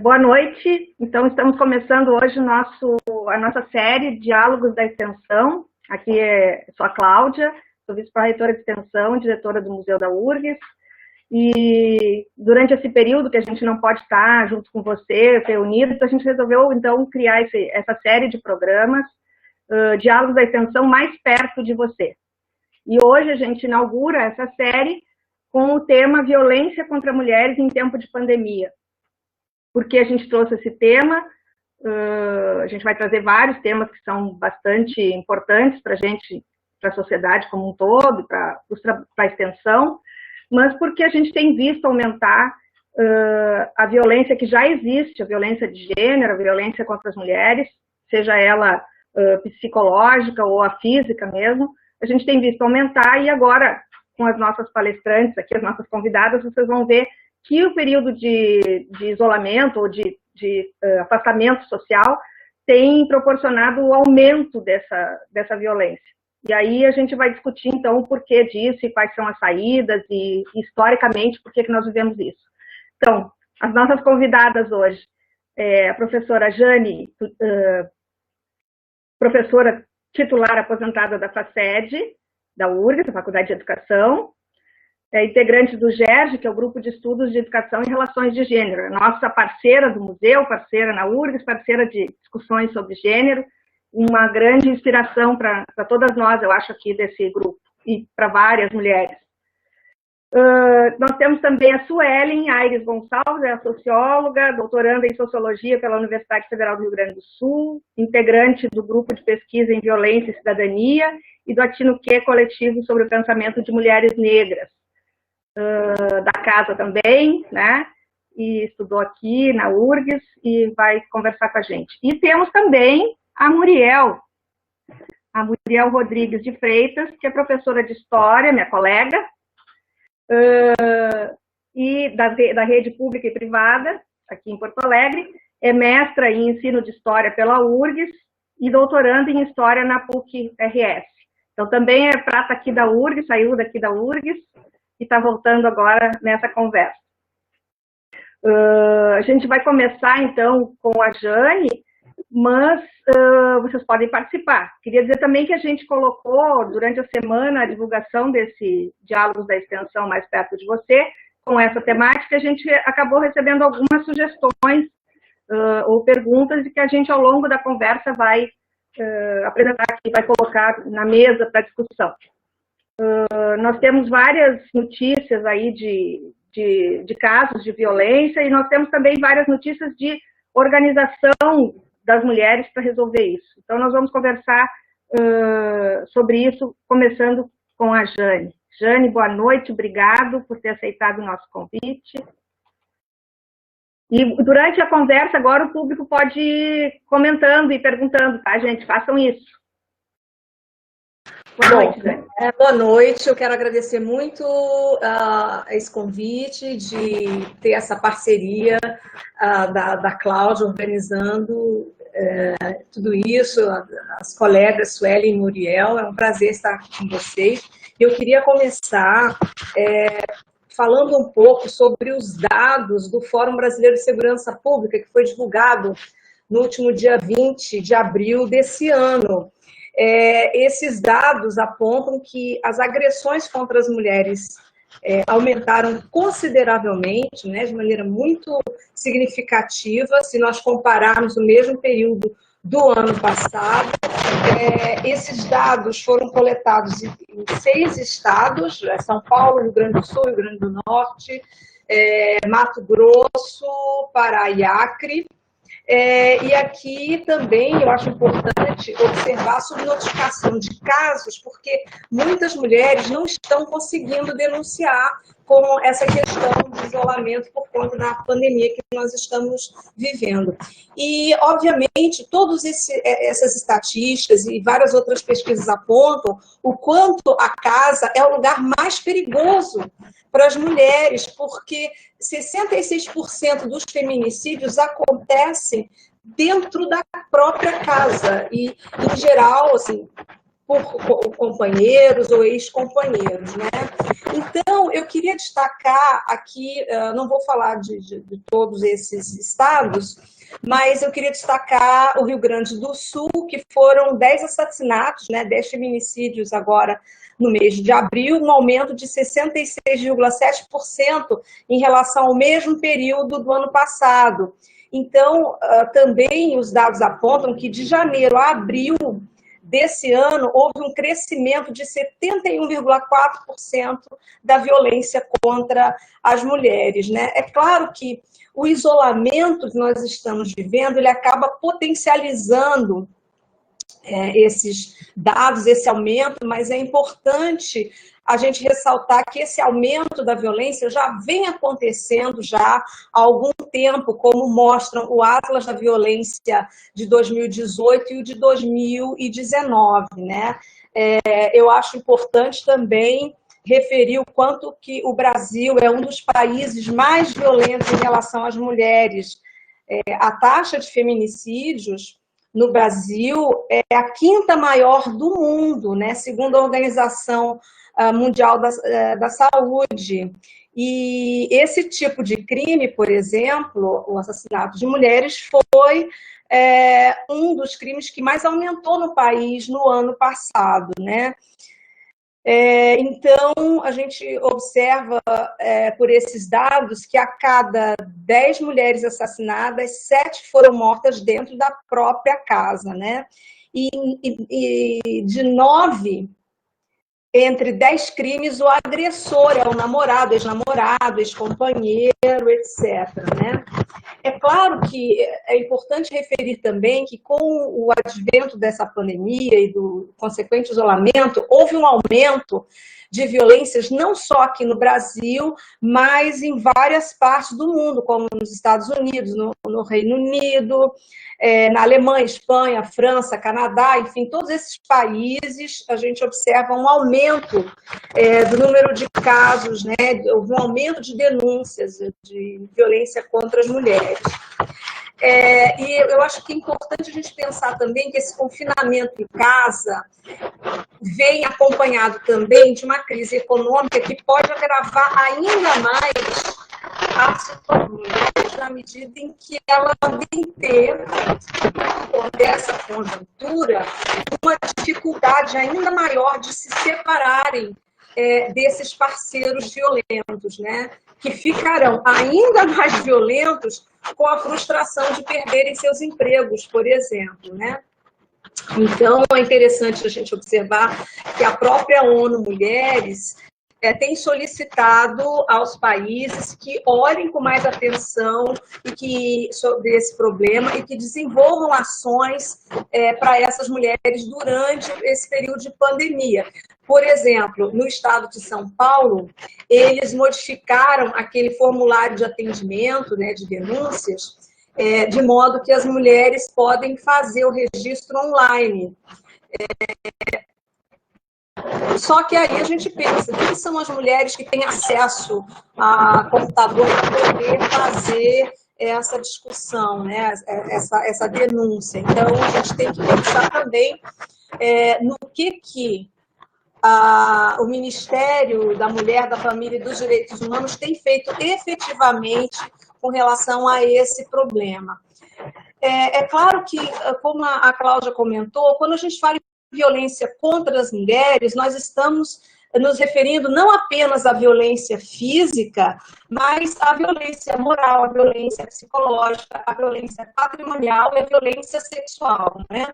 Boa noite. Então, estamos começando hoje a nossa série Diálogos da Extensão. Aqui sou a Cláudia, sou vice-pró-reitora de Extensão, diretora do Museu da URGS. E durante esse período que a gente não pode estar junto com vocês, reunidos, a gente resolveu, então, criar essa série de programas, Diálogos da Extensão, mais perto de você. E hoje a gente inaugura essa série com o tema Violência contra Mulheres em Tempo de Pandemia. Por que a gente trouxe esse tema? A gente vai trazer vários temas que são bastante importantes para a gente, para a sociedade como um todo, para a extensão, mas porque a gente tem visto aumentar a violência que já existe, a violência de gênero, a violência contra as mulheres, seja ela psicológica ou a física mesmo, a gente tem visto aumentar e agora, com as nossas palestrantes aqui, as nossas convidadas, vocês vão ver que o período de isolamento ou de afastamento social tem proporcionado o aumento dessa violência. E aí a gente vai discutir, então, o porquê disso e quais são as saídas e, historicamente, por que nós vivemos isso. Então, as nossas convidadas hoje, a professora Jane, professora titular aposentada da FACED, da URGS, da Faculdade de Educação, integrante do GERG, que é o Grupo de Estudos de Educação e Relações de Gênero, nossa parceira do museu, parceira na URGS, parceira de discussões sobre gênero, uma grande inspiração para todas nós, eu acho, aqui desse grupo, e para várias mulheres. Nós temos também a Suelen Aires Gonçalves, é a socióloga, doutoranda em Sociologia pela Universidade Federal do Rio Grande do Sul, integrante do Grupo de Pesquisa em Violência e Cidadania e do Atinuquê Coletivo sobre o Pensamento de Mulheres Negras. Da casa também, né, e estudou aqui na URGS e vai conversar com a gente. E temos também a Muriel Rodrigues de Freitas, que é professora de História, minha colega, e da rede pública e privada, aqui em Porto Alegre, é mestra em Ensino de História pela URGS e doutoranda em História na PUC-RS. Então, também é prata aqui da URGS, saiu daqui da URGS, e está voltando agora nessa conversa. A gente vai começar, então, com a Jane, mas vocês podem participar. Queria dizer também que a gente colocou, durante a semana, a divulgação desse Diálogos da Extensão mais perto de você, com essa temática, a gente acabou recebendo algumas sugestões ou perguntas e que a gente, ao longo da conversa, vai apresentar aqui, vai colocar na mesa para discussão. Nós temos várias notícias aí de casos de violência e nós temos também várias notícias de organização das mulheres para resolver isso. Então, nós vamos conversar sobre isso, começando com a Jane. Jane, boa noite, obrigado por ter aceitado o nosso convite. E durante a conversa, agora o público pode ir comentando e perguntando, tá, gente? Façam isso. Boa noite, Jane. Boa noite, eu quero agradecer muito esse convite de ter essa parceria da Cláudia organizando tudo isso, as colegas Suelen e Muriel, é um prazer estar aqui com vocês. Eu queria começar falando um pouco sobre os dados do Fórum Brasileiro de Segurança Pública, que foi divulgado no último dia 20 de abril desse ano. Esses dados apontam que as agressões contra as mulheres aumentaram consideravelmente, né, de maneira muito significativa, se nós compararmos o mesmo período do ano passado. Esses dados foram coletados em 6 estados, São Paulo, Rio Grande do Sul, Rio Grande do Norte, Mato Grosso, Pará e Acre. E aqui também eu acho importante observar a subnotificação de casos, porque muitas mulheres não estão conseguindo denunciar com essa questão de isolamento por conta da pandemia que nós estamos vivendo. E, obviamente, todas essas estatísticas e várias outras pesquisas apontam o quanto a casa é o lugar mais perigoso para as mulheres, porque 66% dos feminicídios acontecem dentro da própria casa. E, em geral, assim, por companheiros ou ex-companheiros, né? Então, eu queria destacar aqui, não vou falar de todos esses estados, mas eu queria destacar o Rio Grande do Sul, que foram 10 assassinatos, né, 10 feminicídios agora no mês de abril, um aumento de 66,7% em relação ao mesmo período do ano passado. Então, também os dados apontam que de janeiro a abril desse ano houve um crescimento de 71,4% da violência contra as mulheres, né? É claro que o isolamento que nós estamos vivendo, ele acaba potencializando esses dados, esse aumento, mas é importante a gente ressaltar que esse aumento da violência já vem acontecendo já há algum tempo, como mostram o Atlas da Violência de 2018 e o de 2019, né? Eu acho importante também referir o quanto que o Brasil é um dos países mais violentos em relação às mulheres. A taxa de feminicídios no Brasil é a quinta maior do mundo, né? Segundo a Organização Mundial da Saúde. E esse tipo de crime, por exemplo, o assassinato de mulheres, foi um dos crimes que mais aumentou no país no ano passado, né? Então, a gente observa por esses dados que a cada 10 mulheres assassinadas, 7 foram mortas dentro da própria casa, né? E de 9, entre 10 crimes, o agressor é o namorado, ex-namorado, ex-companheiro, etc., né? É claro que é importante referir também que com o advento dessa pandemia e do consequente isolamento, houve um aumento de violências não só aqui no Brasil, mas em várias partes do mundo, como nos Estados Unidos, no Reino Unido, na Alemanha, Espanha, França, Canadá, enfim, todos esses países a gente observa um aumento do número de casos, né? Houve um aumento de denúncias de violência contra as mulheres. E eu acho que é importante a gente pensar também que esse confinamento em casa vem acompanhado também de uma crise econômica que pode agravar ainda mais a situação na medida em que ela vem ter, dessa conjuntura, uma dificuldade ainda maior de se separarem desses parceiros violentos, né? Que ficarão ainda mais violentos com a frustração de perderem seus empregos, por exemplo, né? Então, é interessante a gente observar que a própria ONU Mulheres tem solicitado aos países que olhem com mais atenção sobre esse problema e que desenvolvam ações para essas mulheres durante esse período de pandemia. Por exemplo, no estado de São Paulo, eles modificaram aquele formulário de atendimento, né, de denúncias, de modo que as mulheres podem fazer o registro online. Só que aí a gente pensa, quem são as mulheres que têm acesso a computador para poder fazer essa discussão, né? essa denúncia? Então, a gente tem que pensar também no que o Ministério da Mulher, da Família e dos Direitos Humanos tem feito efetivamente com relação a esse problema. É claro que, como a Cláudia comentou, quando a gente fala em violência contra as mulheres, nós estamos nos referindo não apenas à violência física, mas à violência moral, à violência psicológica, à violência patrimonial e à violência sexual, né?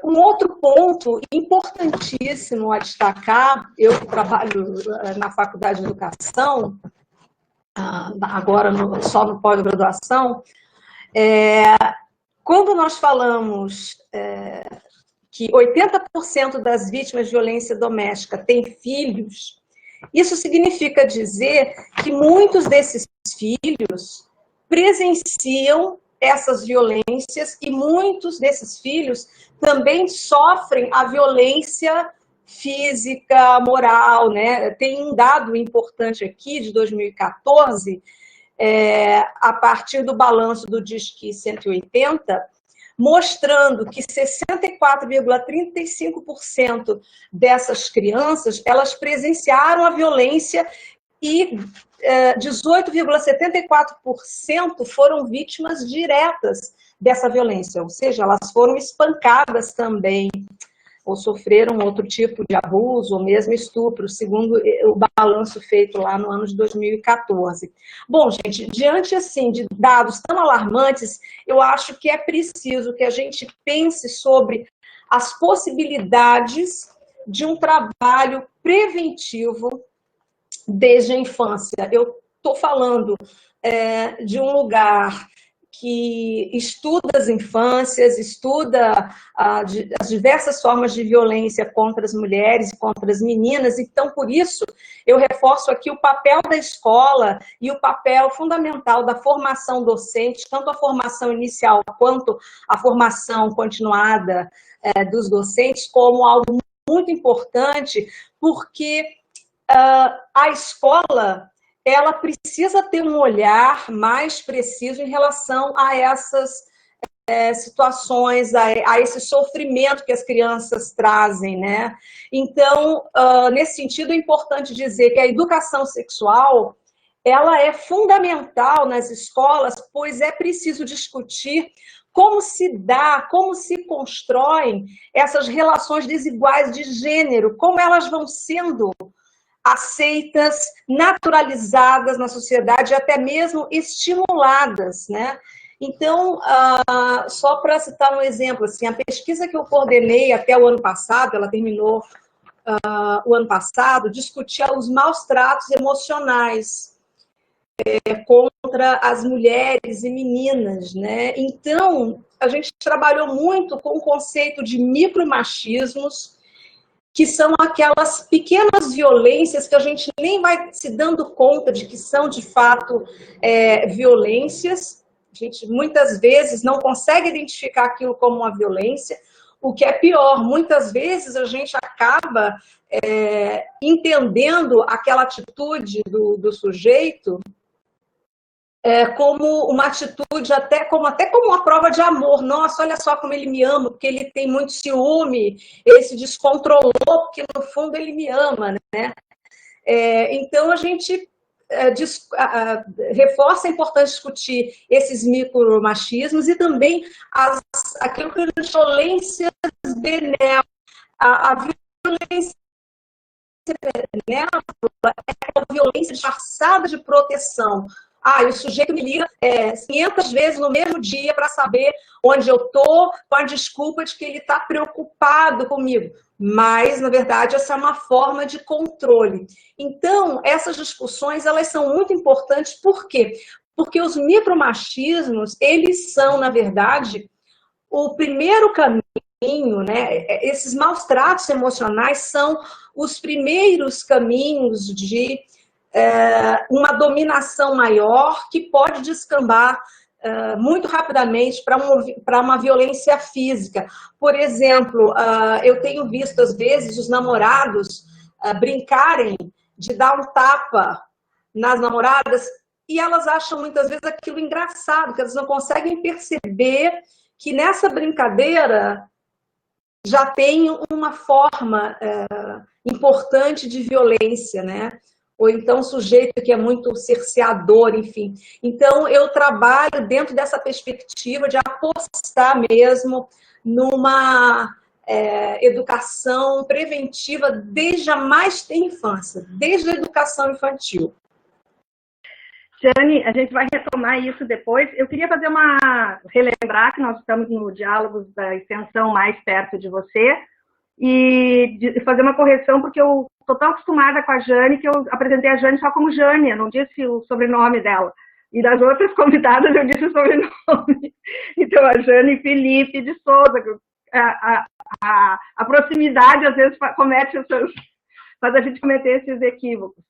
Um outro ponto importantíssimo a destacar, eu que trabalho na Faculdade de Educação, agora só no pós-graduação, quando nós falamos que 80% das vítimas de violência doméstica têm filhos, isso significa dizer que muitos desses filhos presenciam essas violências e muitos desses filhos também sofrem a violência física, moral, né? Tem um dado importante aqui de 2014, a partir do balanço do Disque 180, mostrando que 64,35% dessas crianças, elas presenciaram a violência e 18,74% foram vítimas diretas dessa violência, ou seja, elas foram espancadas também, ou sofreram outro tipo de abuso, ou mesmo estupro, segundo o balanço feito lá no ano de 2014. Bom, gente, diante assim de dados tão alarmantes, eu acho que é preciso que a gente pense sobre as possibilidades de um trabalho preventivo desde a infância. Eu estou falando de um lugar que estuda as infâncias, estuda as diversas formas de violência contra as mulheres e contra as meninas. Então, por isso, eu reforço aqui o papel da escola e o papel fundamental da formação docente, tanto a formação inicial quanto a formação continuada dos docentes, como algo muito importante, porque a escola, ela precisa ter um olhar mais preciso em relação a essas situações, a esse sofrimento que as crianças trazem, né? Então, nesse sentido, é importante dizer que a educação sexual, ela é fundamental nas escolas, pois é preciso discutir como se dá, como se constroem essas relações desiguais de gênero, como elas vão sendo aceitas, naturalizadas na sociedade, até mesmo estimuladas, né? Então, só para citar um exemplo, assim, a pesquisa que eu coordenei até o ano passado, ela terminou o ano passado, discutia os maus tratos emocionais contra as mulheres e meninas, né? Então, a gente trabalhou muito com o conceito de micromachismos, que são aquelas pequenas violências que a gente nem vai se dando conta de que são, de fato, violências. A gente, muitas vezes, não consegue identificar aquilo como uma violência. O que é pior, muitas vezes a gente acaba entendendo aquela atitude do sujeito como uma atitude, até como uma prova de amor. Nossa, olha só como ele me ama, porque ele tem muito ciúme, ele se descontrolou, porque no fundo ele me ama, né? Então a gente reforça a importância de discutir esses micromachismos e também aquilo que a gente chama de violências benévolas. A violência benévola é uma violência disfarçada de proteção. O sujeito me liga 500 vezes no mesmo dia para saber onde eu estou, com a desculpa de que ele está preocupado comigo. Mas, na verdade, essa é uma forma de controle. Então, essas discussões, elas são muito importantes. Por quê? Porque os micromachismos, eles são, na verdade, o primeiro caminho, né? Esses maus tratos emocionais são os primeiros caminhos de uma dominação maior que pode descambar muito rapidamente para uma violência física. Por exemplo, eu tenho visto, às vezes, os namorados brincarem de dar um tapa nas namoradas e elas acham, muitas vezes, aquilo engraçado, que elas não conseguem perceber que nessa brincadeira já tem uma forma importante de violência, né? Ou então um sujeito que é muito cerceador, enfim. Então, eu trabalho dentro dessa perspectiva de apostar mesmo numa educação preventiva desde a mais tenra infância, desde a educação infantil. Jane, a gente vai retomar isso depois. Eu queria relembrar que nós estamos no Diálogos da Extensão mais perto de você e fazer uma correção, porque eu estou tão acostumada com a Jane que eu apresentei a Jane só como Jane, eu não disse o sobrenome dela. E das outras convidadas eu disse o sobrenome. Então, a Jane Felipe de Souza, a proximidade às vezes faz a gente cometer esses equívocos.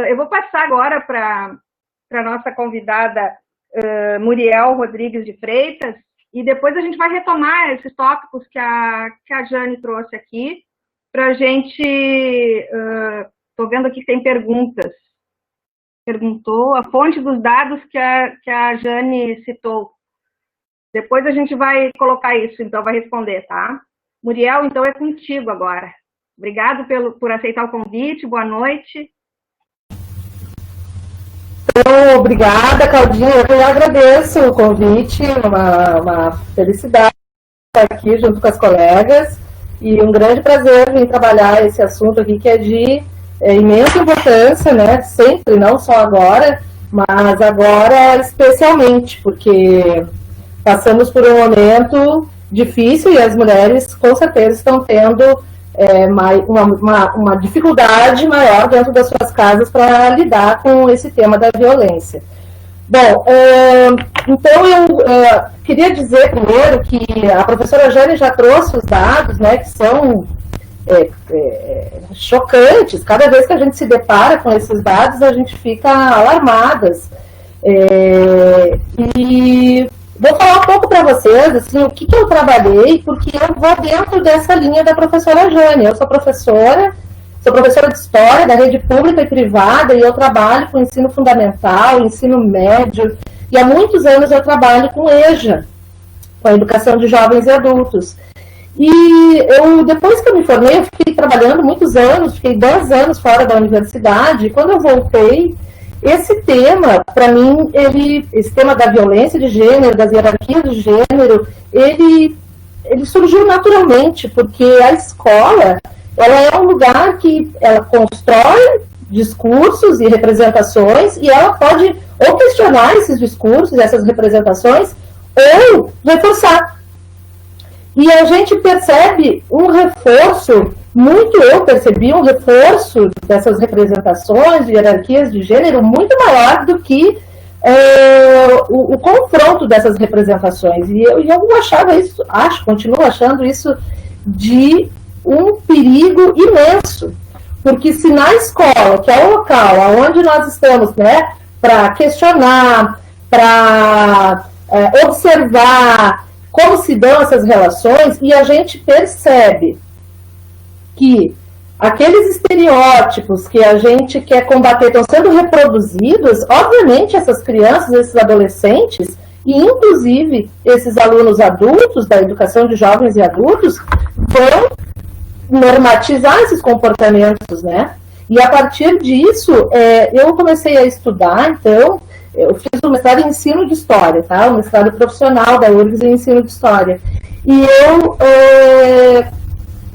Eu vou passar agora para a nossa convidada Muriel Rodrigues de Freitas, e depois a gente vai retomar esses tópicos que a Jane trouxe aqui, para a gente... Estou vendo aqui que tem perguntas. Perguntou a fonte dos dados que a Jane citou. Depois a gente vai colocar isso, então vai responder, tá? Muriel, então é contigo agora. Obrigado por aceitar o convite, boa noite. Então, obrigada, Claudinha, eu agradeço o convite, uma felicidade estar aqui junto com as colegas e um grande prazer em trabalhar esse assunto aqui que é de imensa importância, né? Sempre, não só agora, mas agora especialmente, porque passamos por um momento difícil e as mulheres com certeza estão tendo uma dificuldade maior dentro das suas casas para lidar com esse tema da violência. Bom, então eu queria dizer primeiro que a professora Jane já trouxe os dados, né, que são chocantes. Cada vez que a gente se depara com esses dados, a gente fica alarmadas. E vou falar um pouco para vocês, assim, o que eu trabalhei, porque eu vou dentro dessa linha da professora Jane. Eu sou professora de História da rede pública e privada, e eu trabalho com ensino fundamental, ensino médio, e há muitos anos eu trabalho com EJA, com a educação de jovens e adultos. E depois que eu me formei, eu fiquei trabalhando muitos anos, fiquei 10 anos fora da universidade, e quando eu voltei, esse tema, para mim, esse tema da violência de gênero, das hierarquias de gênero, ele surgiu naturalmente, porque a escola, ela é um lugar que ela constrói discursos e representações, e ela pode ou questionar esses discursos, essas representações, ou reforçar. E a gente percebe um reforço, eu percebi um reforço dessas representações, de hierarquias de gênero, muito maior do que o confronto dessas representações. E eu achava isso, continuo achando isso de um perigo imenso. Porque se na escola, que é o local onde nós estamos, né, para questionar, para observar como se dão essas relações, e a gente percebe que aqueles estereótipos que a gente quer combater estão sendo reproduzidos, obviamente essas crianças, esses adolescentes, e inclusive esses alunos adultos da educação de jovens e adultos, vão normatizar esses comportamentos, né? E a partir disso, eu comecei a estudar, então, eu fiz um mestrado em ensino de história, tá? Um mestrado profissional da URGS em ensino de história. E eu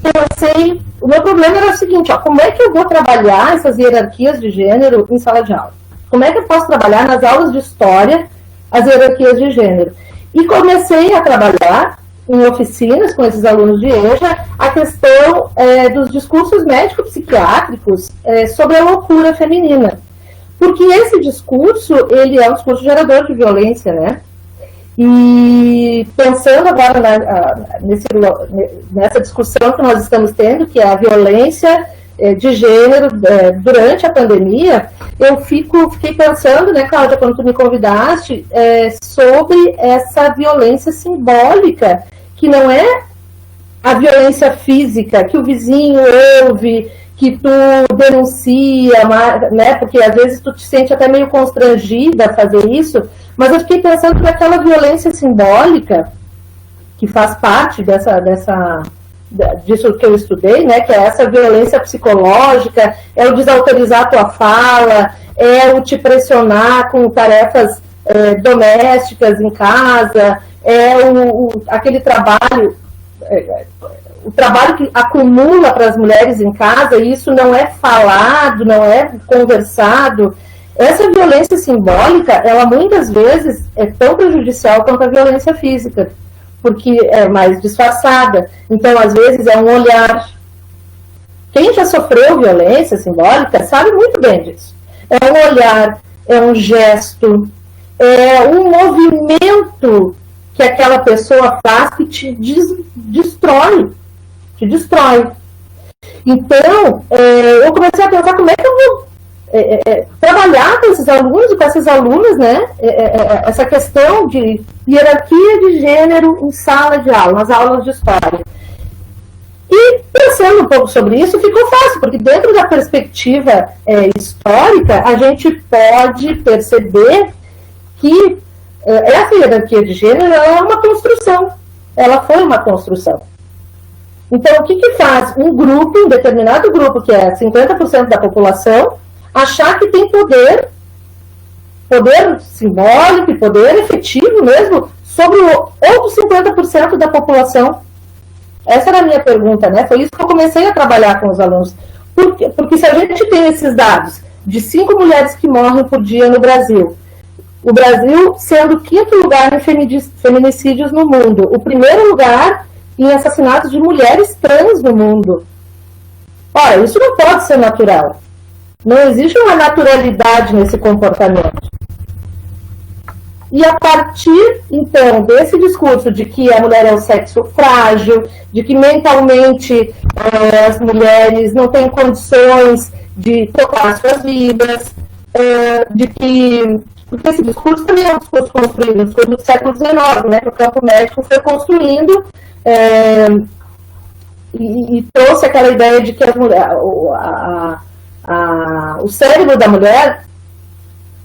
pensei, o meu problema era o seguinte, como é que eu vou trabalhar essas hierarquias de gênero em sala de aula? Como é que eu posso trabalhar nas aulas de história as hierarquias de gênero? E comecei a trabalhar em oficinas com esses alunos de EJA a questão dos discursos médico-psiquiátricos sobre a loucura feminina. Porque esse discurso, ele é um discurso gerador de violência, né? E pensando agora nessa discussão que nós estamos tendo, que é a violência de gênero durante a pandemia, eu fiquei pensando, né, Cláudia, quando tu me convidaste, sobre essa violência simbólica, que não é a violência física, que o vizinho ouve, que tu denuncia, né, porque às vezes tu te sente até meio constrangida a fazer isso, mas eu fiquei pensando naquela violência simbólica, que faz parte disso que eu estudei, né, que é essa violência psicológica, é o desautorizar a tua fala, é o te pressionar com tarefas domésticas em casa, é aquele trabalho... o trabalho que acumula para as mulheres em casa, e isso não é falado, não é conversado. Essa violência simbólica, ela muitas vezes é tão prejudicial quanto a violência física, porque é mais disfarçada. Então, às vezes, é um olhar. Quem já sofreu violência simbólica sabe muito bem disso. É um olhar, é um gesto, é um movimento que aquela pessoa faz que te destrói. Te destrói. Então, eu comecei a pensar como é que eu vou trabalhar com esses alunos e com essas alunas, né, essa questão de hierarquia de gênero em sala de aula, nas aulas de história. E pensando um pouco sobre isso, ficou fácil, porque dentro da perspectiva histórica, a gente pode perceber que essa hierarquia de gênero é uma construção, ela foi uma construção. Então, o que faz um grupo, um determinado grupo, que é 50% da população, achar que tem poder simbólico e poder efetivo mesmo, sobre o outro 50% da população? Essa era a minha pergunta, né? Foi isso que eu comecei a trabalhar com os alunos. Porque se a gente tem esses dados de 5 mulheres que morrem por dia no Brasil, o Brasil sendo o 5º lugar em feminicídios no mundo, o 1º lugar em assassinatos de mulheres trans no mundo. Olha, isso não pode ser natural. Não existe uma naturalidade nesse comportamento. E a partir, então, desse discurso de que a mulher é um sexo frágil, de que mentalmente as mulheres não têm condições de tocar suas vidas, de que... Porque esse discurso também é um discurso construído, um discurso do século XIX, né, que o campo médico foi construindo e trouxe aquela ideia de que o cérebro da mulher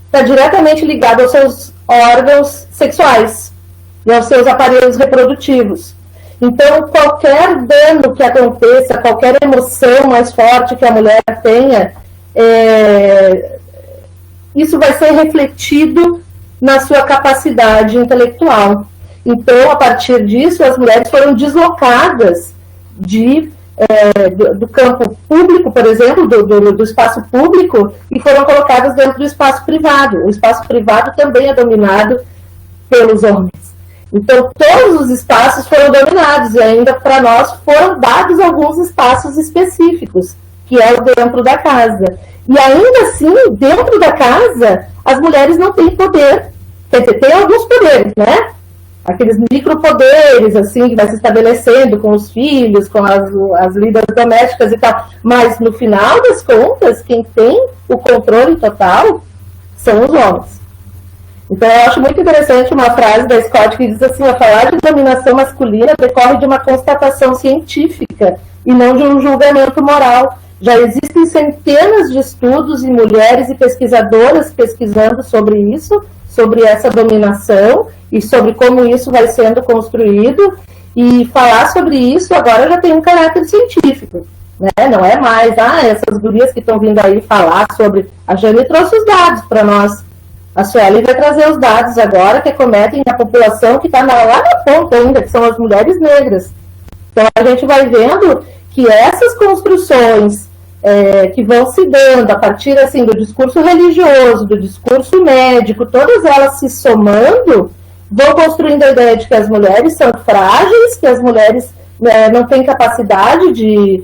está diretamente ligado aos seus órgãos sexuais e aos seus aparelhos reprodutivos. Então, qualquer dano que aconteça, qualquer emoção mais forte que a mulher tenha, isso vai ser refletido na sua capacidade intelectual. Então, a partir disso, as mulheres foram deslocadas do campo público, por exemplo, do espaço público, e foram colocadas dentro do espaço privado. O espaço privado também é dominado pelos homens. Então, todos os espaços foram dominados, e ainda para nós foram dados alguns espaços específicos, que é o dentro da casa. E ainda assim, dentro da casa, as mulheres não têm poder. Quer dizer, tem alguns poderes, né? Aqueles micropoderes, assim, que vai se estabelecendo com os filhos, com as lidas domésticas e tal. Mas, no final das contas, quem tem o controle total são os homens. Então, eu acho muito interessante uma frase da Scott que diz assim: a falar de dominação masculina decorre de uma constatação científica e não de um julgamento moral. Já existem centenas de estudos e mulheres e pesquisadoras pesquisando sobre isso, sobre essa dominação e sobre como isso vai sendo construído, e falar sobre isso agora já tem um caráter científico, né? Não é mais, essas gurias que estão vindo aí falar sobre... A Jane trouxe os dados para nós. A Sueli vai trazer os dados agora que acometem a população que está lá na ponta ainda, que são as mulheres negras. Então a gente vai vendo que essas construções que vão se dando a partir assim, do discurso religioso, do discurso médico, todas elas se somando, vão construindo a ideia de que as mulheres são frágeis, que as mulheres não têm capacidade de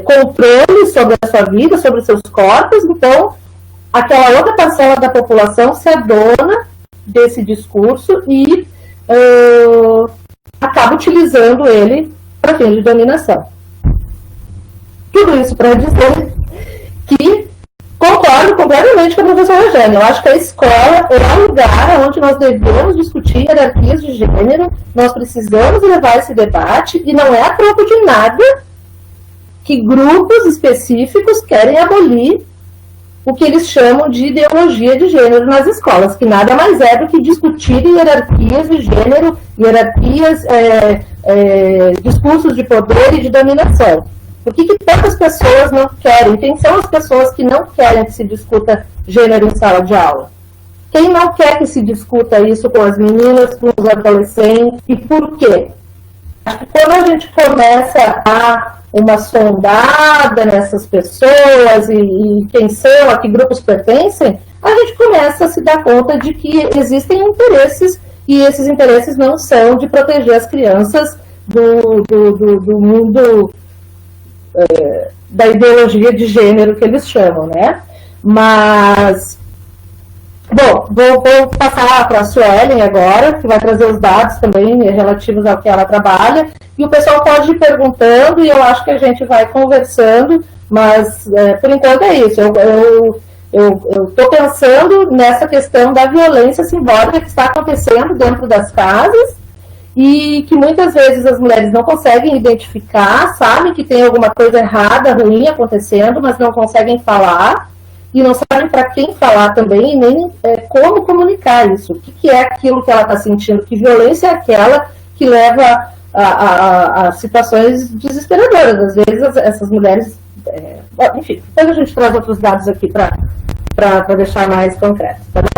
controle sobre a sua vida, sobre os seus corpos. Então, aquela outra parcela da população se adona desse discurso e acaba utilizando ele para fins de dominação. Tudo isso para dizer que concordo completamente com a professora Jane. Eu acho que a escola é o lugar onde nós devemos discutir hierarquias de gênero, nós precisamos levar esse debate, e não é a troco de nada que grupos específicos querem abolir o que eles chamam de ideologia de gênero nas escolas, que nada mais é do que discutir hierarquias de gênero, hierarquias, discursos de poder e de dominação. Por que tantas pessoas não querem? Quem são as pessoas que não querem que se discuta gênero em sala de aula? Quem não quer que se discuta isso com as meninas, com os adolescentes? E por quê? Acho que quando a gente começa a uma sondada nessas pessoas e quem são, a que grupos pertencem, a gente começa a se dar conta de que existem interesses, e esses interesses não são de proteger as crianças do mundo da ideologia de gênero que eles chamam, né? Mas, bom, vou passar para a Suelen agora, que vai trazer os dados também relativos ao que ela trabalha, e o pessoal pode ir perguntando, e eu acho que a gente vai conversando, mas por enquanto é isso. Eu estou pensando nessa questão da violência simbólica que está acontecendo dentro das casas, e que muitas vezes as mulheres não conseguem identificar, sabem que tem alguma coisa errada, ruim acontecendo, mas não conseguem falar, e não sabem para quem falar também, e nem como comunicar isso. O que é aquilo que ela está sentindo, que violência é aquela que leva a situações desesperadoras. Às vezes essas mulheres... enfim, depois a gente traz outros dados aqui para deixar mais concreto. Tá bom?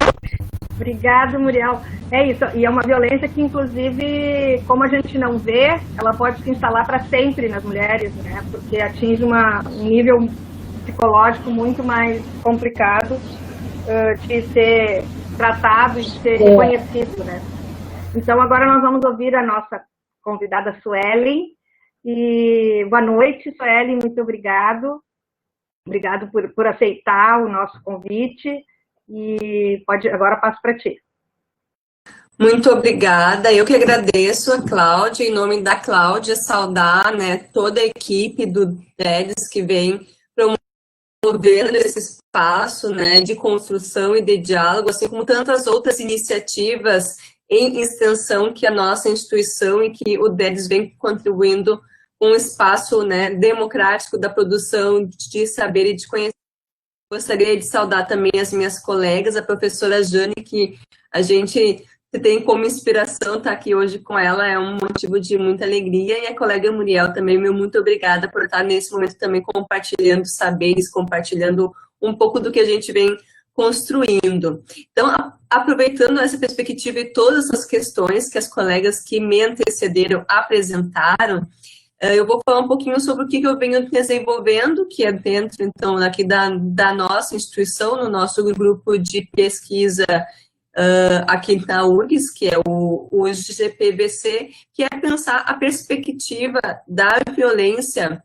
Obrigada, Muriel. É isso, e é uma violência que, inclusive, como a gente não vê, ela pode se instalar para sempre nas mulheres, né? Porque atinge um nível psicológico muito mais complicado de ser tratado e de ser reconhecido, né? Então, agora nós vamos ouvir a nossa convidada Suelen. E boa noite, Suelen, muito obrigado. Obrigado por aceitar o nosso convite. E agora passo para ti. Muito obrigada, eu que agradeço a Cláudia, em nome da Cláudia, saudar, né, toda a equipe do DEDES que vem promovendo esse espaço, né, de construção e de diálogo, assim como tantas outras iniciativas em extensão que a nossa instituição e que o DEDES vem contribuindo com um espaço, né, democrático da produção de saber e de conhecimento. Gostaria de saudar também as minhas colegas, a professora Jane, que a gente tem como inspiração estar aqui hoje com ela, é um motivo de muita alegria, e a colega Muriel também, meu muito obrigada por estar nesse momento também compartilhando saberes, compartilhando um pouco do que a gente vem construindo. Então, aproveitando essa perspectiva e todas as questões que as colegas que me antecederam apresentaram, eu vou falar um pouquinho sobre o que eu venho desenvolvendo, que é dentro, então, aqui da nossa instituição, no nosso grupo de pesquisa aqui na URGS, que é o GPVC, que é pensar a perspectiva da violência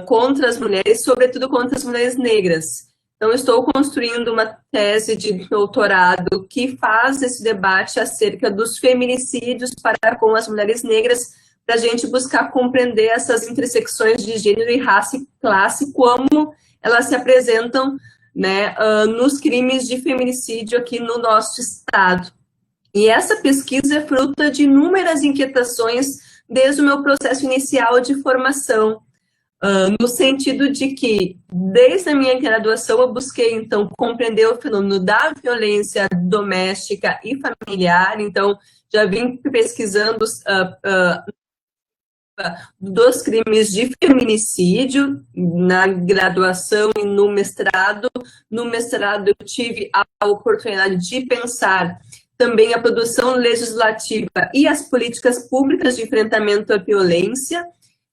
contra as mulheres, sobretudo contra as mulheres negras. Então, estou construindo uma tese de doutorado que faz esse debate acerca dos feminicídios para com as mulheres negras, para a gente buscar compreender essas intersecções de gênero e raça e classe, como elas se apresentam, né, nos crimes de feminicídio aqui no nosso estado. E essa pesquisa é fruta de inúmeras inquietações desde o meu processo inicial de formação, no sentido de que, desde a minha graduação, eu busquei, então, compreender o fenômeno da violência doméstica e familiar. Então, já vim pesquisando dos crimes de feminicídio na graduação e no mestrado. No mestrado eu tive a oportunidade de pensar também a produção legislativa e as políticas públicas de enfrentamento à violência.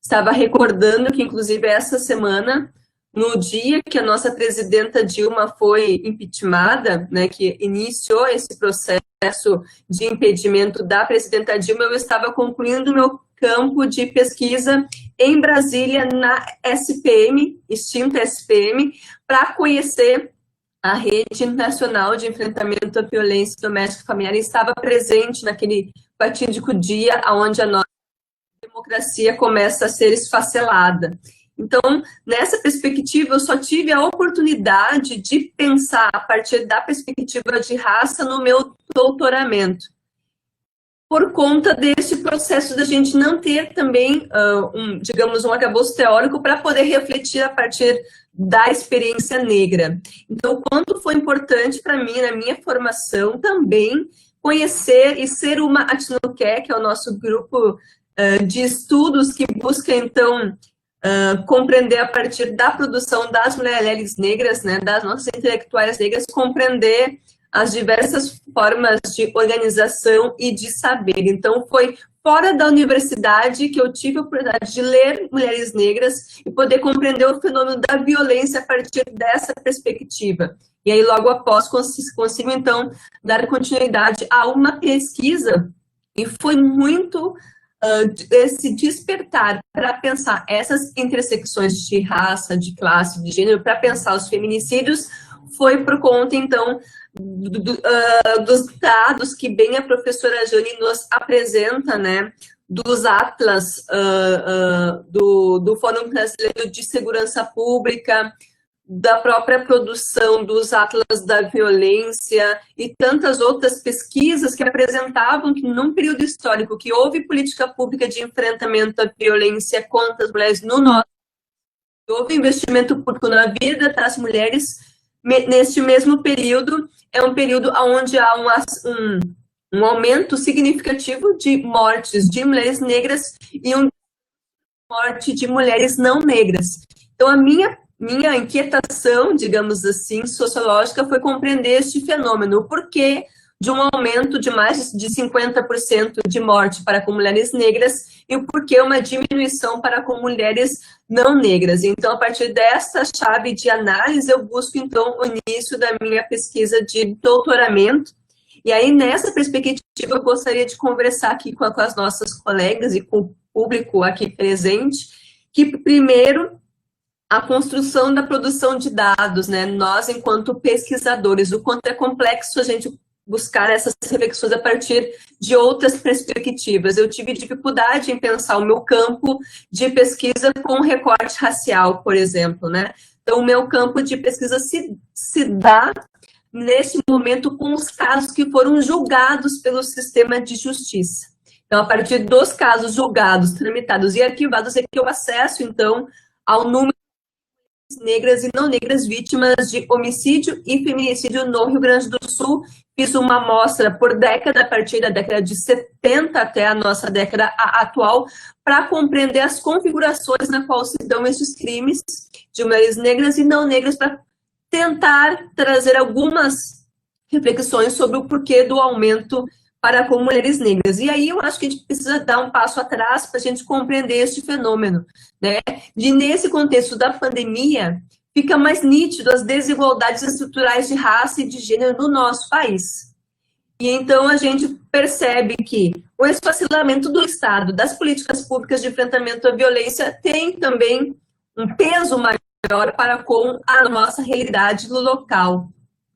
Estava recordando que, inclusive, essa semana, no dia que a nossa presidenta Dilma foi impeachmentada, né, que iniciou esse processo de impedimento da presidenta Dilma, eu estava concluindo meu campo de pesquisa em Brasília, na SPM, extinta SPM, para conhecer a Rede Nacional de Enfrentamento à Violência Doméstica e Familiar, e estava presente naquele fatídico dia onde a nossa democracia começa a ser esfacelada. Então, nessa perspectiva, eu só tive a oportunidade de pensar a partir da perspectiva de raça no meu doutoramento, por conta desse processo da gente não ter também, digamos, um arcabouço teórico para poder refletir a partir da experiência negra. Então, o quanto foi importante para mim, na minha formação, também conhecer e ser uma Atinoqué, que é o nosso grupo de estudos que busca, então, compreender a partir da produção das mulheres negras, né, das nossas intelectuais negras, compreender as diversas formas de organização e de saber. Então, foi fora da universidade que eu tive a oportunidade de ler mulheres negras e poder compreender o fenômeno da violência a partir dessa perspectiva. E aí, logo após, consigo então, dar continuidade a uma pesquisa, e foi muito esse despertar para pensar essas intersecções de raça, de classe, de gênero, para pensar os feminicídios, foi por conta, então, dos dados que bem a professora Jane nos apresenta, né, dos atlas do Fórum Brasileiro de Segurança Pública, da própria produção dos atlas da violência e tantas outras pesquisas que apresentavam que num período histórico que houve política pública de enfrentamento à violência contra as mulheres no nosso, houve investimento público na vida das mulheres, neste mesmo período, é um período onde há um aumento significativo de mortes de mulheres negras e uma morte de mulheres não negras. Então, a minha inquietação, digamos assim, sociológica, foi compreender este fenômeno, o porquê de um aumento de mais de 50% de morte para com mulheres negras e o porquê uma diminuição para com mulheres não negras. Então, a partir dessa chave de análise, eu busco, então, o início da minha pesquisa de doutoramento. E aí, nessa perspectiva, eu gostaria de conversar aqui com as nossas colegas e com o público aqui presente, que, primeiro, a construção da produção de dados, né? Nós, enquanto pesquisadores, o quanto é complexo a gente buscar essas reflexões a partir de outras perspectivas. Eu tive dificuldade em pensar o meu campo de pesquisa com recorte racial, por exemplo, né? Então, o meu campo de pesquisa se dá nesse momento com os casos que foram julgados pelo sistema de justiça. Então, a partir dos casos julgados, tramitados e arquivados, é que eu acesso, então, ao número de negras e não negras vítimas de homicídio e feminicídio no Rio Grande do Sul. Fiz uma amostra por década, a partir da década de 70 até a nossa década atual, para compreender as configurações na qual se dão esses crimes de mulheres negras e não negras, para tentar trazer algumas reflexões sobre o porquê do aumento para com mulheres negras. E aí eu acho que a gente precisa dar um passo atrás para a gente compreender este fenômeno, né? De, nesse contexto da pandemia, fica mais nítido as desigualdades estruturais de raça e de gênero no nosso país. E então a gente percebe que o esfacelamento do Estado, das políticas públicas de enfrentamento à violência, tem também um peso maior para com a nossa realidade no local.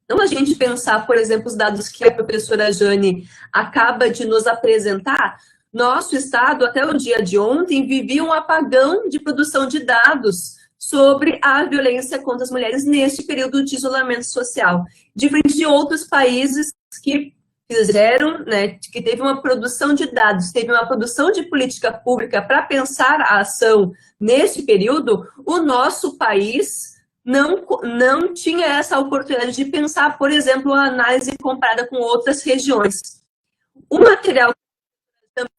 Então, a gente pensar, por exemplo, os dados que a professora Jane acaba de nos apresentar, nosso Estado, até o dia de ontem, vivia um apagão de produção de dados sobre a violência contra as mulheres neste período de isolamento social, diferente de outros países que fizeram, né, que teve uma produção de dados, teve uma produção de política pública para pensar a ação nesse período. O nosso país não tinha essa oportunidade de pensar, por exemplo, a análise comparada com outras regiões. O material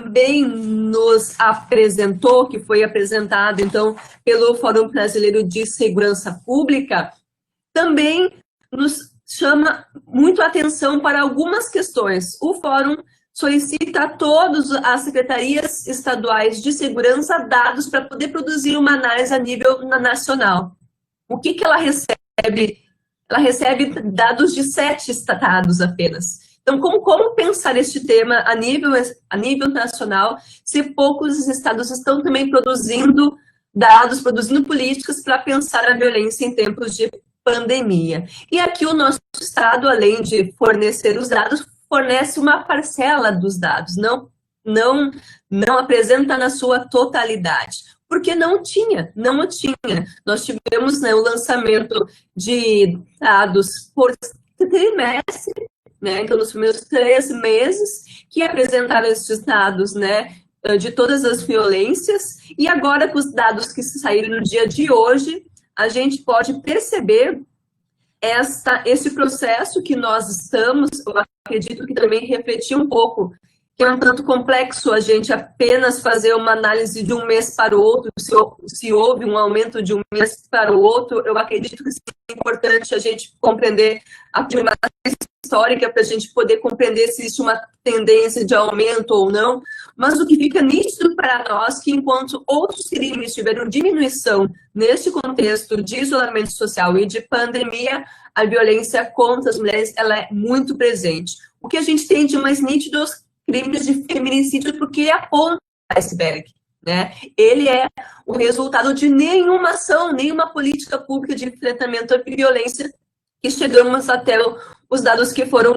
também nos apresentou, que foi apresentado, então, pelo Fórum Brasileiro de Segurança Pública, também nos chama muito a atenção para algumas questões. O Fórum solicita a todas as secretarias estaduais de segurança dados para poder produzir uma análise a nível nacional. O que ela recebe? Ela recebe dados de 7 estados apenas. Então, como pensar este tema a nível nacional, se poucos estados estão também produzindo dados, produzindo políticas para pensar a violência em tempos de pandemia? E aqui o nosso estado, além de fornecer os dados, fornece uma parcela dos dados, não apresenta na sua totalidade. Porque não o tinha. Nós tivemos, né, o lançamento de dados por trimestre, né, então nos primeiros 3 meses, que apresentaram esses dados, né, de todas as violências, e agora com os dados que saíram no dia de hoje, a gente pode perceber esse processo que nós estamos, eu acredito que também refletir um pouco, que é um tanto complexo a gente apenas fazer uma análise de um mês para o outro, se houve um aumento de um mês para o outro. Eu acredito que é importante a gente compreender a dimensão histórica para a gente poder compreender se existe uma tendência de aumento ou não, mas o que fica nítido para nós que enquanto outros crimes tiveram diminuição neste contexto de isolamento social e de pandemia, a violência contra as mulheres ela é muito presente. O que a gente tem de mais nítido crimes de feminicídio, porque é a ponta do iceberg, né? Ele é o resultado de nenhuma ação, nenhuma política pública de enfrentamento à violência, que chegamos até os dados que foram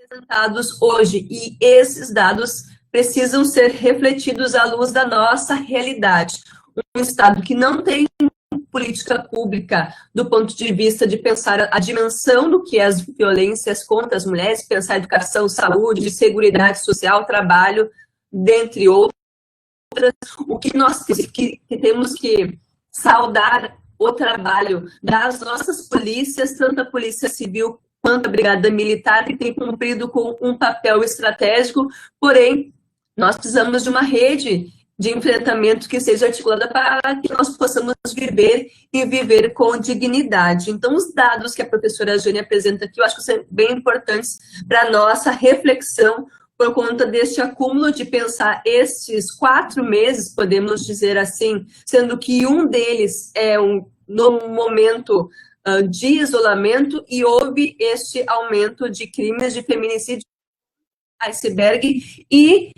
apresentados hoje. E esses dados precisam ser refletidos à luz da nossa realidade. Um Estado que não tem política pública do ponto de vista de pensar a dimensão do que é as violências contra as mulheres, pensar educação, saúde, seguridade social, trabalho, dentre outras. O que nós temos que saudar o trabalho das nossas polícias, tanto a Polícia Civil quanto a Brigada Militar, que tem cumprido com um papel estratégico, porém, nós precisamos de uma rede de enfrentamento que seja articulada para que nós possamos viver e viver com dignidade. Então, os dados que a professora Jane apresenta aqui, eu acho que são bem importantes para a nossa reflexão por conta deste acúmulo de pensar estes 4 meses, podemos dizer assim, sendo que um deles é no momento de isolamento e houve este aumento de crimes de feminicídio iceberg e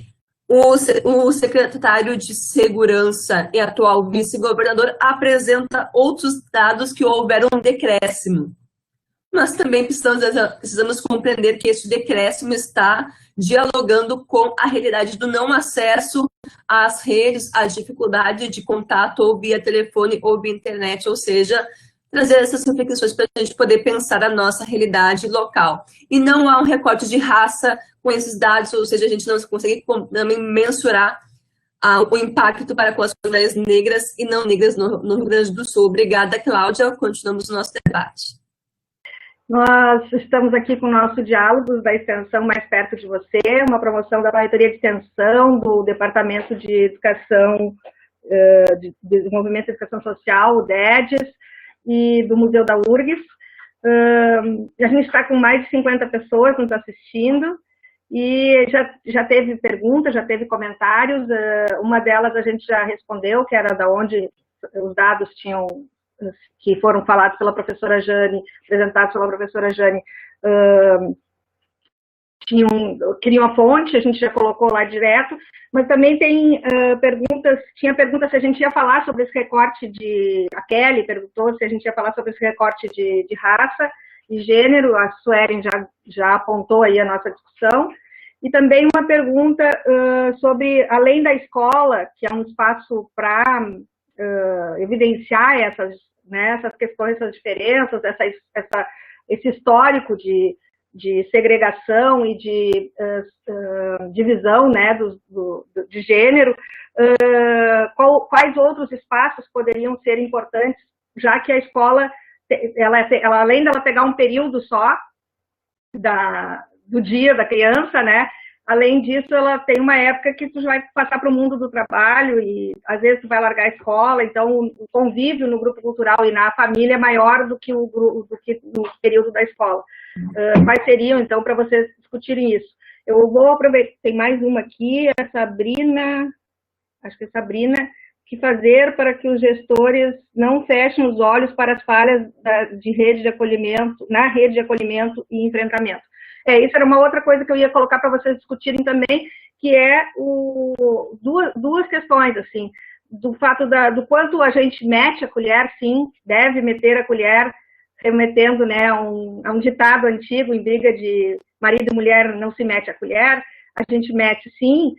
o secretário de Segurança e atual vice-governador apresenta outros dados que houveram um decréscimo. Nós também precisamos compreender que esse decréscimo está dialogando com a realidade do não acesso às redes, às dificuldades de contato ou via telefone ou via internet, ou seja, trazer essas reflexões para a gente poder pensar a nossa realidade local. E não há um recorte de raça com esses dados, ou seja, a gente não consegue também mensurar o impacto para com as mulheres negras e não negras no Rio Grande do Sul. Obrigada, Cláudia. Continuamos o nosso debate. Nós estamos aqui com o nosso Diálogos da Extensão Mais Perto de Você, uma promoção da Reitoria de Extensão, do Departamento de Educação, de Desenvolvimento e Educação Social, o DEDES, e do Museu da URGS. A gente está com mais de 50 pessoas nos assistindo e já teve perguntas, já teve comentários. Uma delas a gente já respondeu, que era da onde os dados que foram falados pela professora Jane, apresentados pela professora Jane, queriam a fonte, a gente já colocou lá direto, mas também tem tinha pergunta se a gente ia falar sobre esse recorte a Kelly perguntou se a gente ia falar sobre esse recorte de raça e gênero, a Suelen já apontou aí a nossa discussão, e também uma pergunta sobre, além da escola, que é um espaço para evidenciar essas questões, essas diferenças, esse histórico de segregação e de divisão, né, de gênero, quais outros espaços poderiam ser importantes, já que a escola, ela além dela pegar um período só do dia da criança, né, além disso, ela tem uma época que tu vai passar para o mundo do trabalho e, às vezes, tu vai largar a escola, então o convívio no grupo cultural e na família é maior do que no período da escola. Quais seriam, então, para vocês discutirem isso? Eu vou aproveitar, tem mais uma aqui, a Sabrina, acho que é Sabrina, que fazer para que os gestores não fechem os olhos para as falhas de rede de acolhimento, na rede de acolhimento e enfrentamento. Isso era uma outra coisa que eu ia colocar para vocês discutirem também, que é duas questões, assim, do fato do quanto a gente mete a colher, sim, deve meter a colher, remetendo, né, a um ditado antigo, em briga de marido e mulher não se mete a colher, a gente mete sim,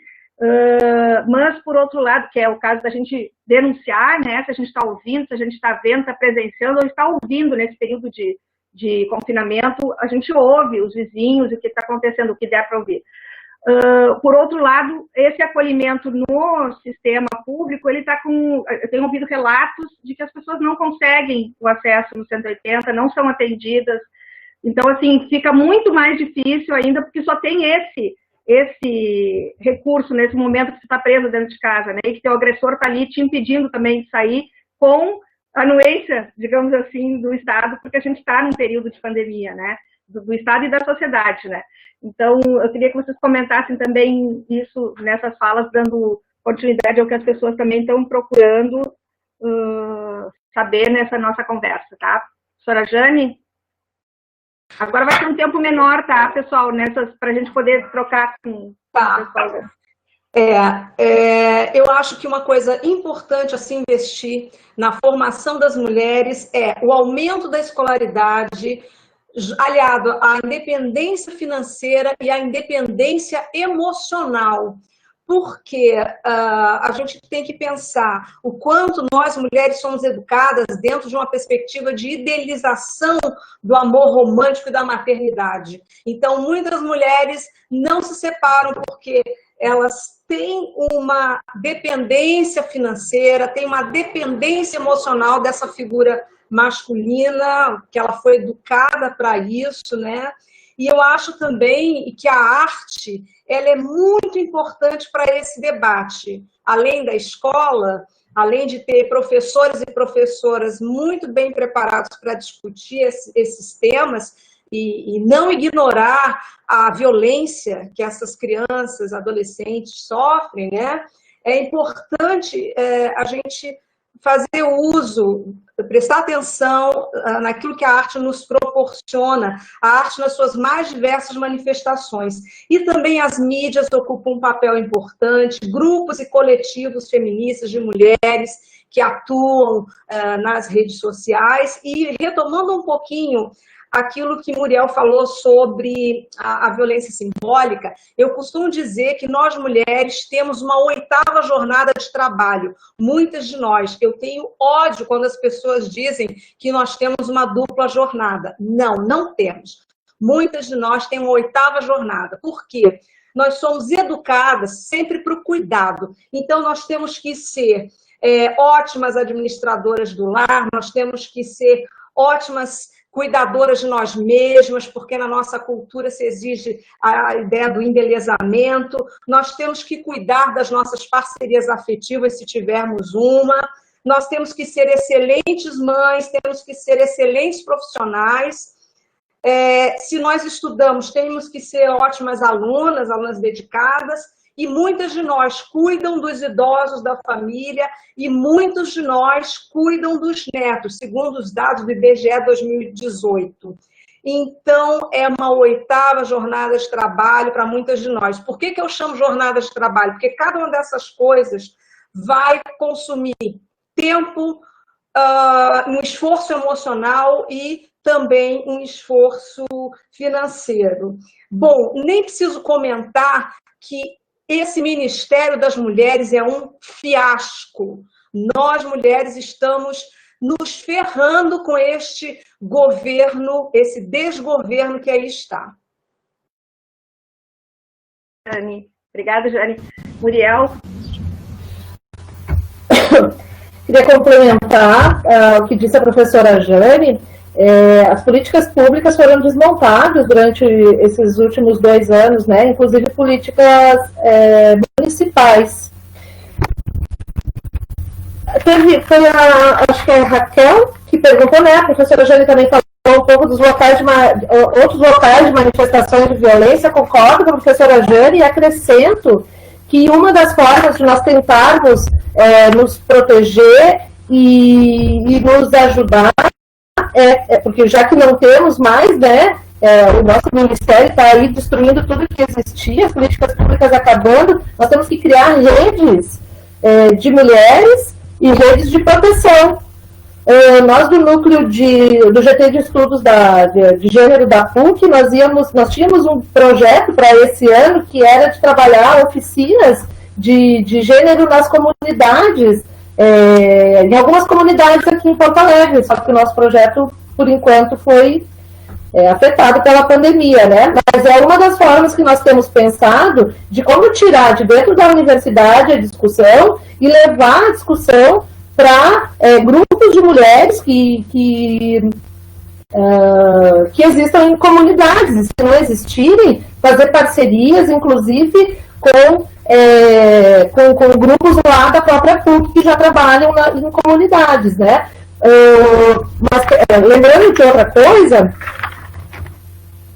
mas, por outro lado, que é o caso da gente denunciar, né, se a gente está ouvindo, se a gente está vendo, está presenciando ou está ouvindo nesse período de confinamento, a gente ouve os vizinhos, o que está acontecendo, o que der para ouvir. Por outro lado, esse acolhimento no sistema público, eu tenho ouvido relatos de que as pessoas não conseguem o acesso no 180, não são atendidas, então, assim, fica muito mais difícil ainda, porque só tem esse recurso nesse momento que você está preso dentro de casa, né, e que teu agressor está ali te impedindo também de sair com anuência, digamos assim, do Estado, porque a gente está num período de pandemia, né, do Estado e da sociedade, né. Então, eu queria que vocês comentassem também isso nessas falas, dando continuidade ao que as pessoas também estão procurando saber nessa nossa conversa, tá? Professora Jane? Agora vai ter um tempo menor, tá, pessoal, para a gente poder trocar com o pessoal. Eu acho que uma coisa importante a se investir na formação das mulheres é o aumento da escolaridade, aliado à independência financeira e à independência emocional. Porque a gente tem que pensar o quanto nós, mulheres, somos educadas dentro de uma perspectiva de idealização do amor romântico e da maternidade. Então, muitas mulheres não se separam porque elas tem uma dependência financeira, tem uma dependência emocional dessa figura masculina, que ela foi educada para isso, né? E eu acho também que a arte, ela é muito importante para esse debate. Além da escola, além de ter professores e professoras muito bem preparados para discutir esses temas e não ignorar a violência que essas crianças, adolescentes sofrem, né? É importante a gente fazer uso, prestar atenção naquilo que a arte nos proporciona, a arte nas suas mais diversas manifestações. E também as mídias ocupam um papel importante, grupos e coletivos feministas de mulheres que atuam nas redes sociais. E retomando um pouquinho aquilo que Muriel falou sobre a violência simbólica, eu costumo dizer que nós, mulheres, temos uma 8ª jornada de trabalho. Muitas de nós. Eu tenho ódio quando as pessoas dizem que nós temos uma dupla jornada. Não, não temos. Muitas de nós têm uma 8ª jornada. Por quê? Nós somos educadas sempre para o cuidado. Então, nós temos que ser ótimas administradoras do lar, nós temos que ser ótimas cuidadoras de nós mesmas, porque na nossa cultura se exige a ideia do embelezamento. Nós temos que cuidar das nossas parcerias afetivas, se tivermos uma. Nós temos que ser excelentes mães, temos que ser excelentes profissionais. Se nós estudamos, temos que ser ótimas alunas, alunas dedicadas. E muitas de nós cuidam dos idosos da família e muitos de nós cuidam dos netos, segundo os dados do IBGE 2018. Então, é uma 8ª jornada de trabalho para muitas de nós. Por que eu chamo jornada de trabalho? Porque cada uma dessas coisas vai consumir tempo, um esforço emocional e também um esforço financeiro. Bom, nem preciso comentar que esse Ministério das Mulheres é um fiasco. Nós, mulheres, estamos nos ferrando com este governo, esse desgoverno que aí está. Jane. Obrigada, Jane. Muriel? Queria complementar o que disse a professora Jane. As políticas públicas foram desmontadas durante esses últimos 2 anos, né? Inclusive políticas municipais. Foi acho que é a Raquel que perguntou, né? A professora Jane também falou um pouco dos locais outros locais de manifestações de violência. Concordo com a professora Jane e acrescento que uma das formas de nós tentarmos nos proteger e nos ajudar porque já que não temos mais, né, o nosso ministério está aí destruindo tudo que existia, as políticas públicas acabando, nós temos que criar redes de mulheres e redes de proteção. Nós do núcleo do GT de Estudos de Gênero da PUC, nós tínhamos um projeto para esse ano que era de trabalhar oficinas de gênero nas comunidades, em algumas comunidades aqui em Porto Alegre, só que o nosso projeto, por enquanto, foi afetado pela pandemia, né? Mas é uma das formas que nós temos pensado de como tirar de dentro da universidade a discussão e levar a discussão para grupos de mulheres que existam em comunidades, se não existirem, fazer parcerias, inclusive, com grupos lá da própria PUC que já trabalham em comunidades, né? Mas, lembrando de outra coisa,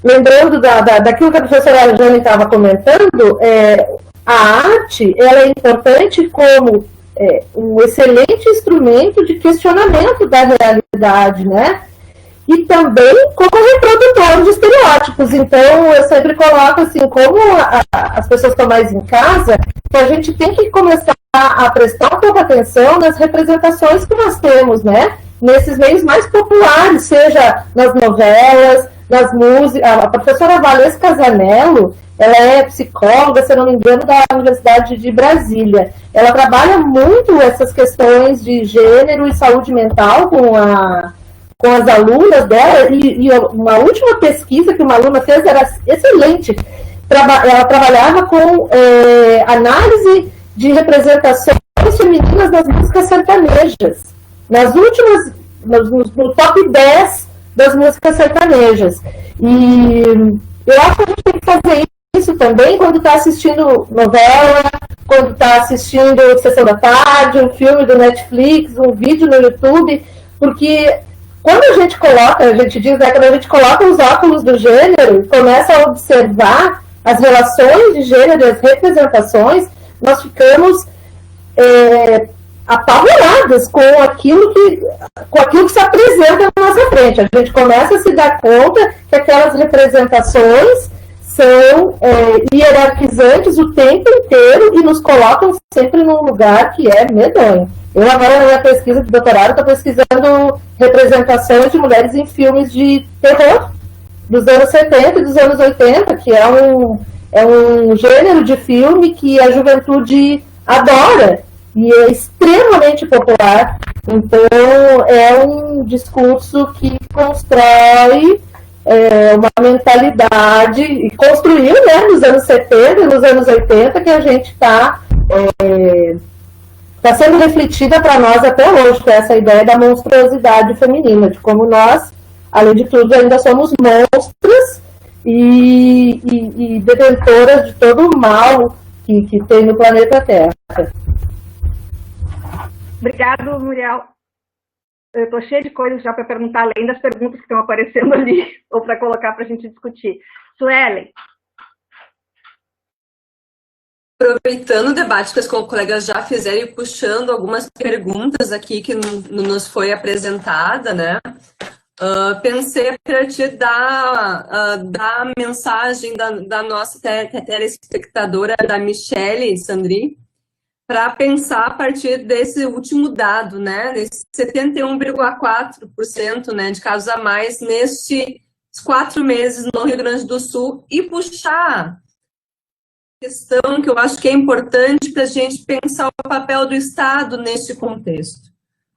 lembrando daquilo que a professora Jane estava comentando, a arte ela é importante como um excelente instrumento de questionamento da realidade, né? E também como reprodutor de estereótipos. Então, eu sempre coloco assim, como as pessoas estão mais em casa, que a gente tem que começar a prestar um pouco atenção nas representações que nós temos, né? Nesses meios mais populares, seja nas novelas, nas músicas. A professora Valesca Zanello, ela é psicóloga, se eu não me engano, da Universidade de Brasília. Ela trabalha muito essas questões de gênero e saúde mental com as alunas dela, e uma última pesquisa que uma aluna fez era excelente. ela trabalhava com análise de representações femininas nas músicas sertanejas, no top 10 das músicas sertanejas. E eu acho que a gente tem que fazer isso também quando está assistindo novela, quando está assistindo Sessão da Tarde, um filme do Netflix, um vídeo no YouTube, porque quando a gente diz, né, quando a gente coloca os óculos do gênero e começa a observar as relações de gênero e as representações, nós ficamos apavoradas com aquilo que se apresenta na nossa frente. A gente começa a se dar conta que aquelas representações são hierarquizantes o tempo inteiro e nos colocam sempre num lugar que é medonho. Eu agora, na minha pesquisa de doutorado, estou pesquisando representações de mulheres em filmes de terror dos anos 70 e dos anos 80, que é um gênero de filme que a juventude adora e é extremamente popular. Então, é um discurso que constrói uma mentalidade, e construiu, né, nos anos 70 e nos anos 80, que a gente está sendo refletida para nós até hoje, que é essa ideia da monstruosidade feminina, de como nós, além de tudo, ainda somos monstros e detentoras de todo o mal que tem no planeta Terra. Obrigado, Muriel. Eu estou cheia de coisas já para perguntar, além das perguntas que estão aparecendo ali, ou para colocar para a gente discutir. Suelen. Aproveitando o debate que os colegas já fizeram e puxando algumas perguntas aqui que nos foi apresentada, né? Pensei a partir da mensagem da nossa telespectadora, da Michele Sandri, para pensar a partir desse último dado, né, desse 71,4%, né, de casos a mais nestes 4 meses no Rio Grande do Sul, e puxar a questão que eu acho que é importante para a gente pensar o papel do Estado neste contexto.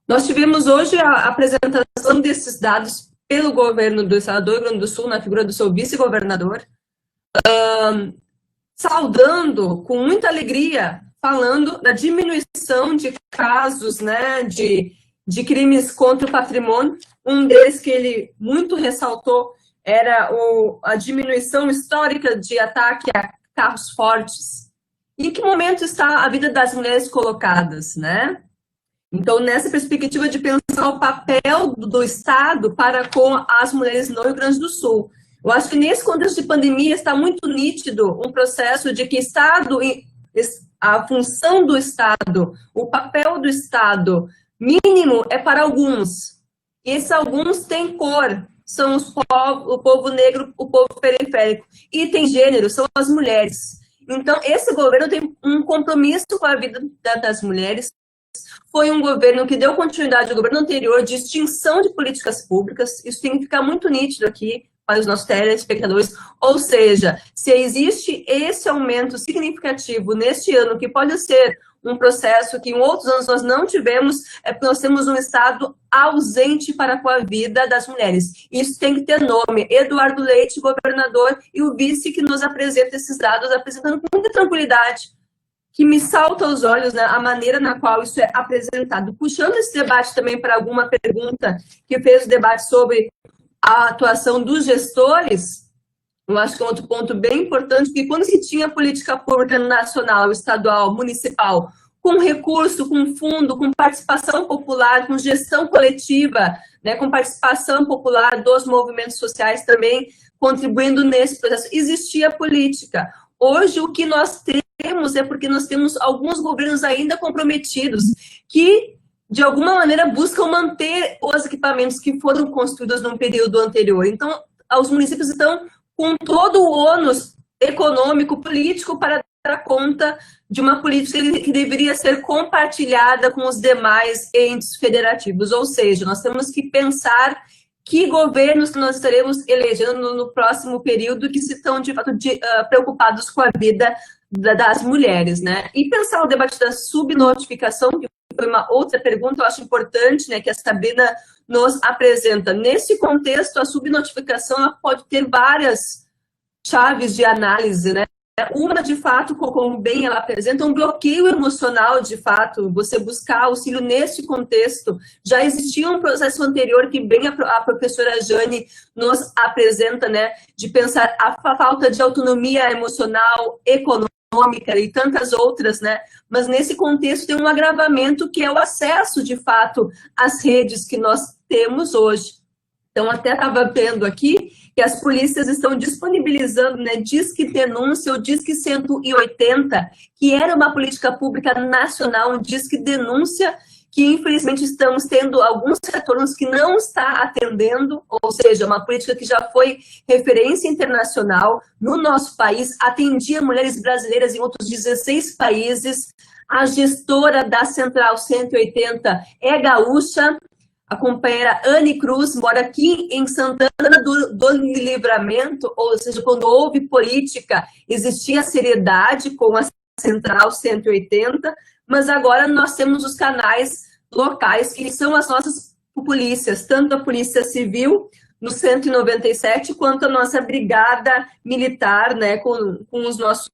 Nós tivemos hoje a apresentação desses dados pelo governo do Estado do Rio Grande do Sul, na figura do seu vice-governador, saudando com muita alegria, falando da diminuição de casos, né, de crimes contra o patrimônio. Um deles que ele muito ressaltou era a diminuição histórica de ataque a carros fortes. Em que momento está a vida das mulheres colocadas, né? Então, nessa perspectiva de pensar o papel do Estado para com as mulheres no Rio Grande do Sul. Eu acho que nesse contexto de pandemia está muito nítido um processo de que a função do Estado, o papel do Estado mínimo é para alguns. E esses alguns têm cor, são o povo negro, o povo periférico. E tem gênero, são as mulheres. Então, esse governo tem um compromisso com a vida das mulheres. Foi um governo que deu continuidade ao governo anterior de extinção de políticas públicas. Isso tem que ficar muito nítido aqui para os nossos telespectadores. Ou seja, se existe esse aumento significativo neste ano, que pode ser um processo que em outros anos nós não tivemos, é porque nós temos um Estado ausente para com a vida das mulheres. Isso tem que ter nome. Eduardo Leite, governador, e o vice que nos apresenta esses dados, apresentando com muita tranquilidade, que me salta aos olhos, né, a maneira na qual isso é apresentado. Puxando esse debate também para alguma pergunta que fez o debate sobre a atuação dos gestores, eu acho que é um outro ponto bem importante, que quando se tinha política pública nacional, estadual, municipal, com recurso, com fundo, com participação popular, com gestão coletiva, né, com participação popular dos movimentos sociais também, contribuindo nesse processo, existia política. Hoje, o que nós temos é porque nós temos alguns governos ainda comprometidos, que, de alguma maneira, buscam manter os equipamentos que foram construídos num período anterior. Então, os municípios estão com todo o ônus econômico, político, para dar conta de uma política que deveria ser compartilhada com os demais entes federativos. Ou seja, nós temos que pensar que governos que nós estaremos elegendo no próximo período que estão, de fato, preocupados com a vida das mulheres, né? E pensar o debate da subnotificação, que foi uma outra pergunta, eu acho importante, né, que a Sabrina nos apresenta. Nesse contexto, a subnotificação ela pode ter várias chaves de análise, né? Uma, de fato, como bem ela apresenta, um bloqueio emocional, de fato, você buscar auxílio nesse contexto. Já existia um processo anterior que bem a professora Jane nos apresenta, né, de pensar a falta de autonomia emocional, econômica e tantas outras, né, mas nesse contexto tem um agravamento que é o acesso, de fato, às redes que nós temos hoje. Então, até estava vendo aqui que as polícias estão disponibilizando, né, Disque Denúncia, o Disque 180, que era uma política pública nacional, um Disque Denúncia, que infelizmente estamos tendo alguns retornos que não está atendendo, ou seja, uma política que já foi referência internacional no nosso país, atendia mulheres brasileiras em outros 16 países. A gestora da Central 180 é gaúcha. A companheira Anne Cruz mora aqui em Santana do Livramento, ou seja, quando houve política, existia seriedade com a Central 180, mas agora nós temos os canais locais, que são as nossas polícias, tanto a Polícia Civil, no 197, quanto a nossa Brigada Militar, né, com os nossos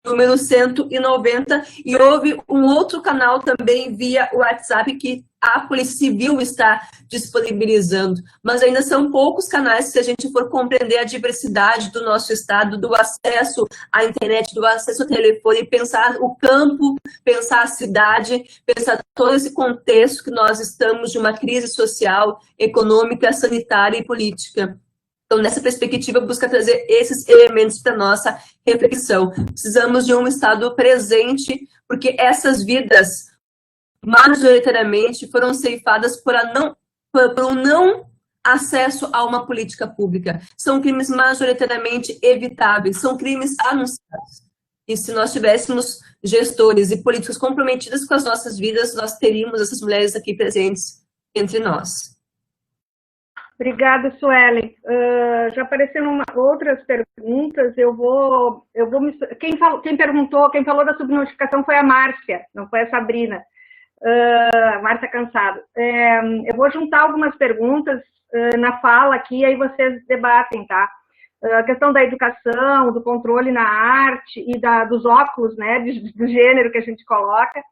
número 190, e houve um outro canal também via WhatsApp que a Polícia Civil está disponibilizando, mas ainda são poucos canais se a gente for compreender a diversidade do nosso estado, do acesso à internet, do acesso ao telefone, pensar o campo, pensar a cidade, pensar todo esse contexto que nós estamos de uma crise social, econômica, sanitária e política. Então, nessa perspectiva, busca trazer esses elementos para a nossa reflexão. Precisamos de um Estado presente, porque essas vidas, majoritariamente, foram ceifadas por um não acesso a uma política pública. São crimes majoritariamente evitáveis, são crimes anunciados. E se nós tivéssemos gestores e políticos comprometidos com as nossas vidas, nós teríamos essas mulheres aqui presentes entre nós. Obrigada, Suelen. Já apareceram outras perguntas. Quem falou da subnotificação foi a Márcia, não foi a Sabrina. Márcia Cansado. Eu vou juntar algumas perguntas na fala aqui, aí vocês debatem, tá? A questão da educação, do controle na arte e dos óculos, né, do gênero que a gente coloca.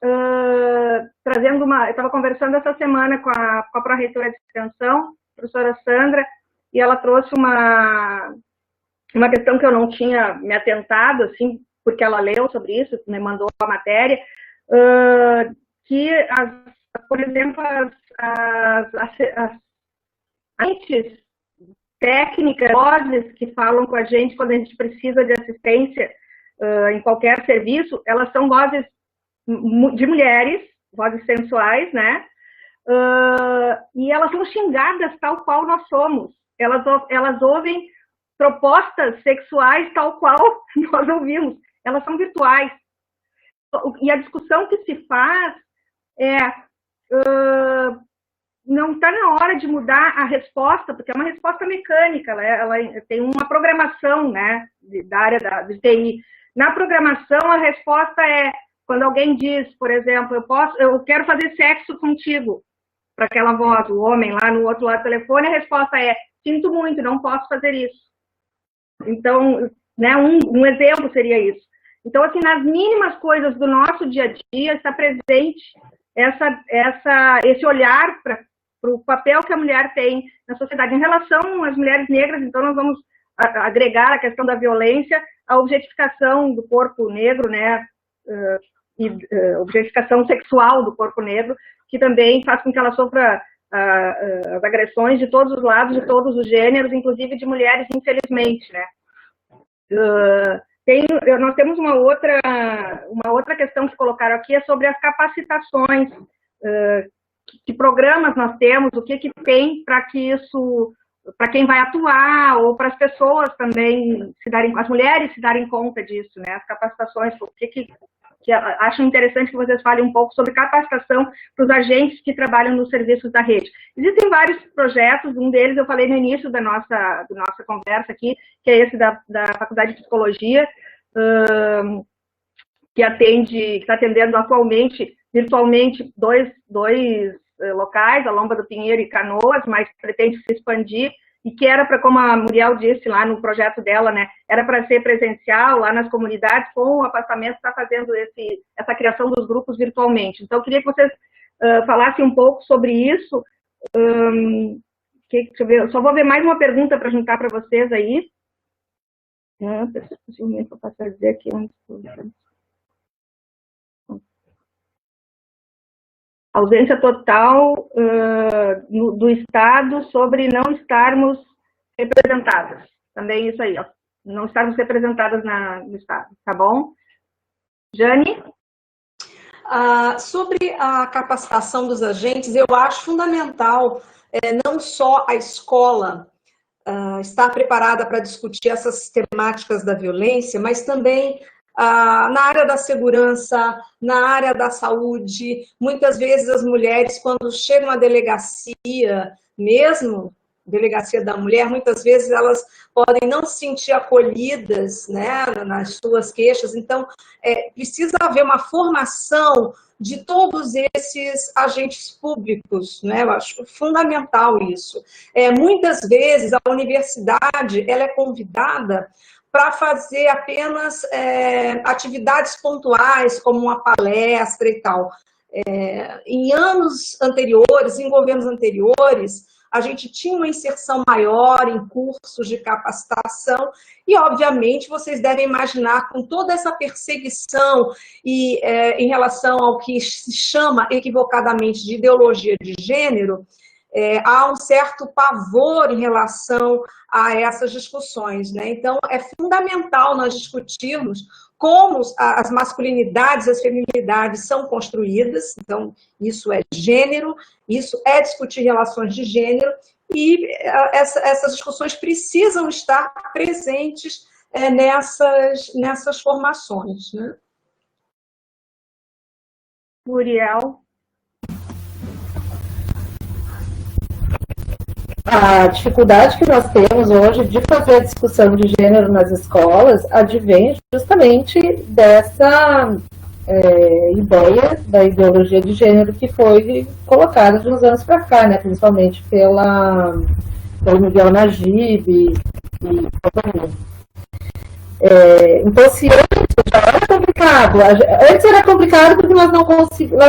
Eu estava conversando essa semana com a pró-reitora de extensão, professora Sandra, e ela trouxe uma questão que eu não tinha me atentado, assim, porque ela leu sobre isso, me mandou a matéria, que, por exemplo, as técnicas, vozes que falam com a gente quando a gente precisa de assistência em qualquer serviço, elas são vozes de mulheres, vozes sensuais, né? E elas são xingadas tal qual nós somos. Elas ouvem propostas sexuais tal qual nós ouvimos. Elas são virtuais. E a discussão que se faz não está na hora de mudar a resposta, porque é uma resposta mecânica, ela tem uma programação, né, da área de TI. Na programação, a resposta é quando alguém diz, por exemplo, eu quero fazer sexo contigo, para aquela voz, o homem lá no outro lado do telefone, a resposta é: sinto muito, não posso fazer isso. Então, né, um exemplo seria isso. Então, assim, nas mínimas coisas do nosso dia a dia está presente esse olhar para o papel que a mulher tem na sociedade. Em relação às mulheres negras, então, nós vamos agregar a questão da violência, a objetificação do corpo negro, né, e objetificação sexual do corpo negro, que também faz com que ela sofra as agressões de todos os lados, de todos os gêneros, inclusive de mulheres, infelizmente, né. Nós temos uma outra questão que colocaram aqui, é sobre as capacitações, que programas nós temos, o que tem para que isso, para quem vai atuar, ou para as pessoas também, as mulheres se darem conta disso, né, as capacitações, o que acho interessante que vocês falem um pouco sobre capacitação para os agentes que trabalham nos serviços da rede. Existem vários projetos, um deles eu falei no início da nossa conversa aqui, que é esse da Faculdade de Psicologia, que está atendendo atualmente, virtualmente, dois locais, a Lomba do Pinheiro e Canoas, mas pretende se expandir e que era para, como a Muriel disse lá no projeto dela, né, era para ser presencial lá nas comunidades, com o afastamento está fazendo essa criação dos grupos virtualmente. Então, eu queria que vocês falassem um pouco sobre isso. Deixa eu ver, eu só vou ver mais uma pergunta para juntar para vocês aí. Possivelmente eu posso fazer aqui. Ausência total do Estado sobre não estarmos representadas. Também isso aí, ó, não estarmos representadas no Estado, tá bom? Jane? Sobre a capacitação dos agentes, eu acho fundamental não só a escola estar preparada para discutir essas temáticas da violência, mas também na área da segurança, na área da saúde. Muitas vezes as mulheres, quando chegam à delegacia, mesmo delegacia da mulher, muitas vezes elas podem não se sentir acolhidas, né, nas suas queixas. Então, precisa haver uma formação de todos esses agentes públicos, né? Eu acho fundamental isso. Muitas vezes a universidade ela é convidada para fazer apenas atividades pontuais, como uma palestra e tal. Em anos anteriores, em governos anteriores, a gente tinha uma inserção maior em cursos de capacitação e, obviamente, vocês devem imaginar com toda essa perseguição e em relação ao que se chama equivocadamente de ideologia de gênero, há um certo pavor em relação a essas discussões, né? Então, é fundamental nós discutirmos como as masculinidades e as feminilidades são construídas. Então, isso é gênero, isso é discutir relações de gênero, e essas discussões precisam estar presentes nessas formações, né? Muriel? A dificuldade que nós temos hoje de fazer a discussão de gênero nas escolas advém justamente dessa ideia da ideologia de gênero que foi colocada de uns anos para cá, né, principalmente pelo Miguel Najib e companhia. Então, se antes já era complicado, antes era complicado porque nós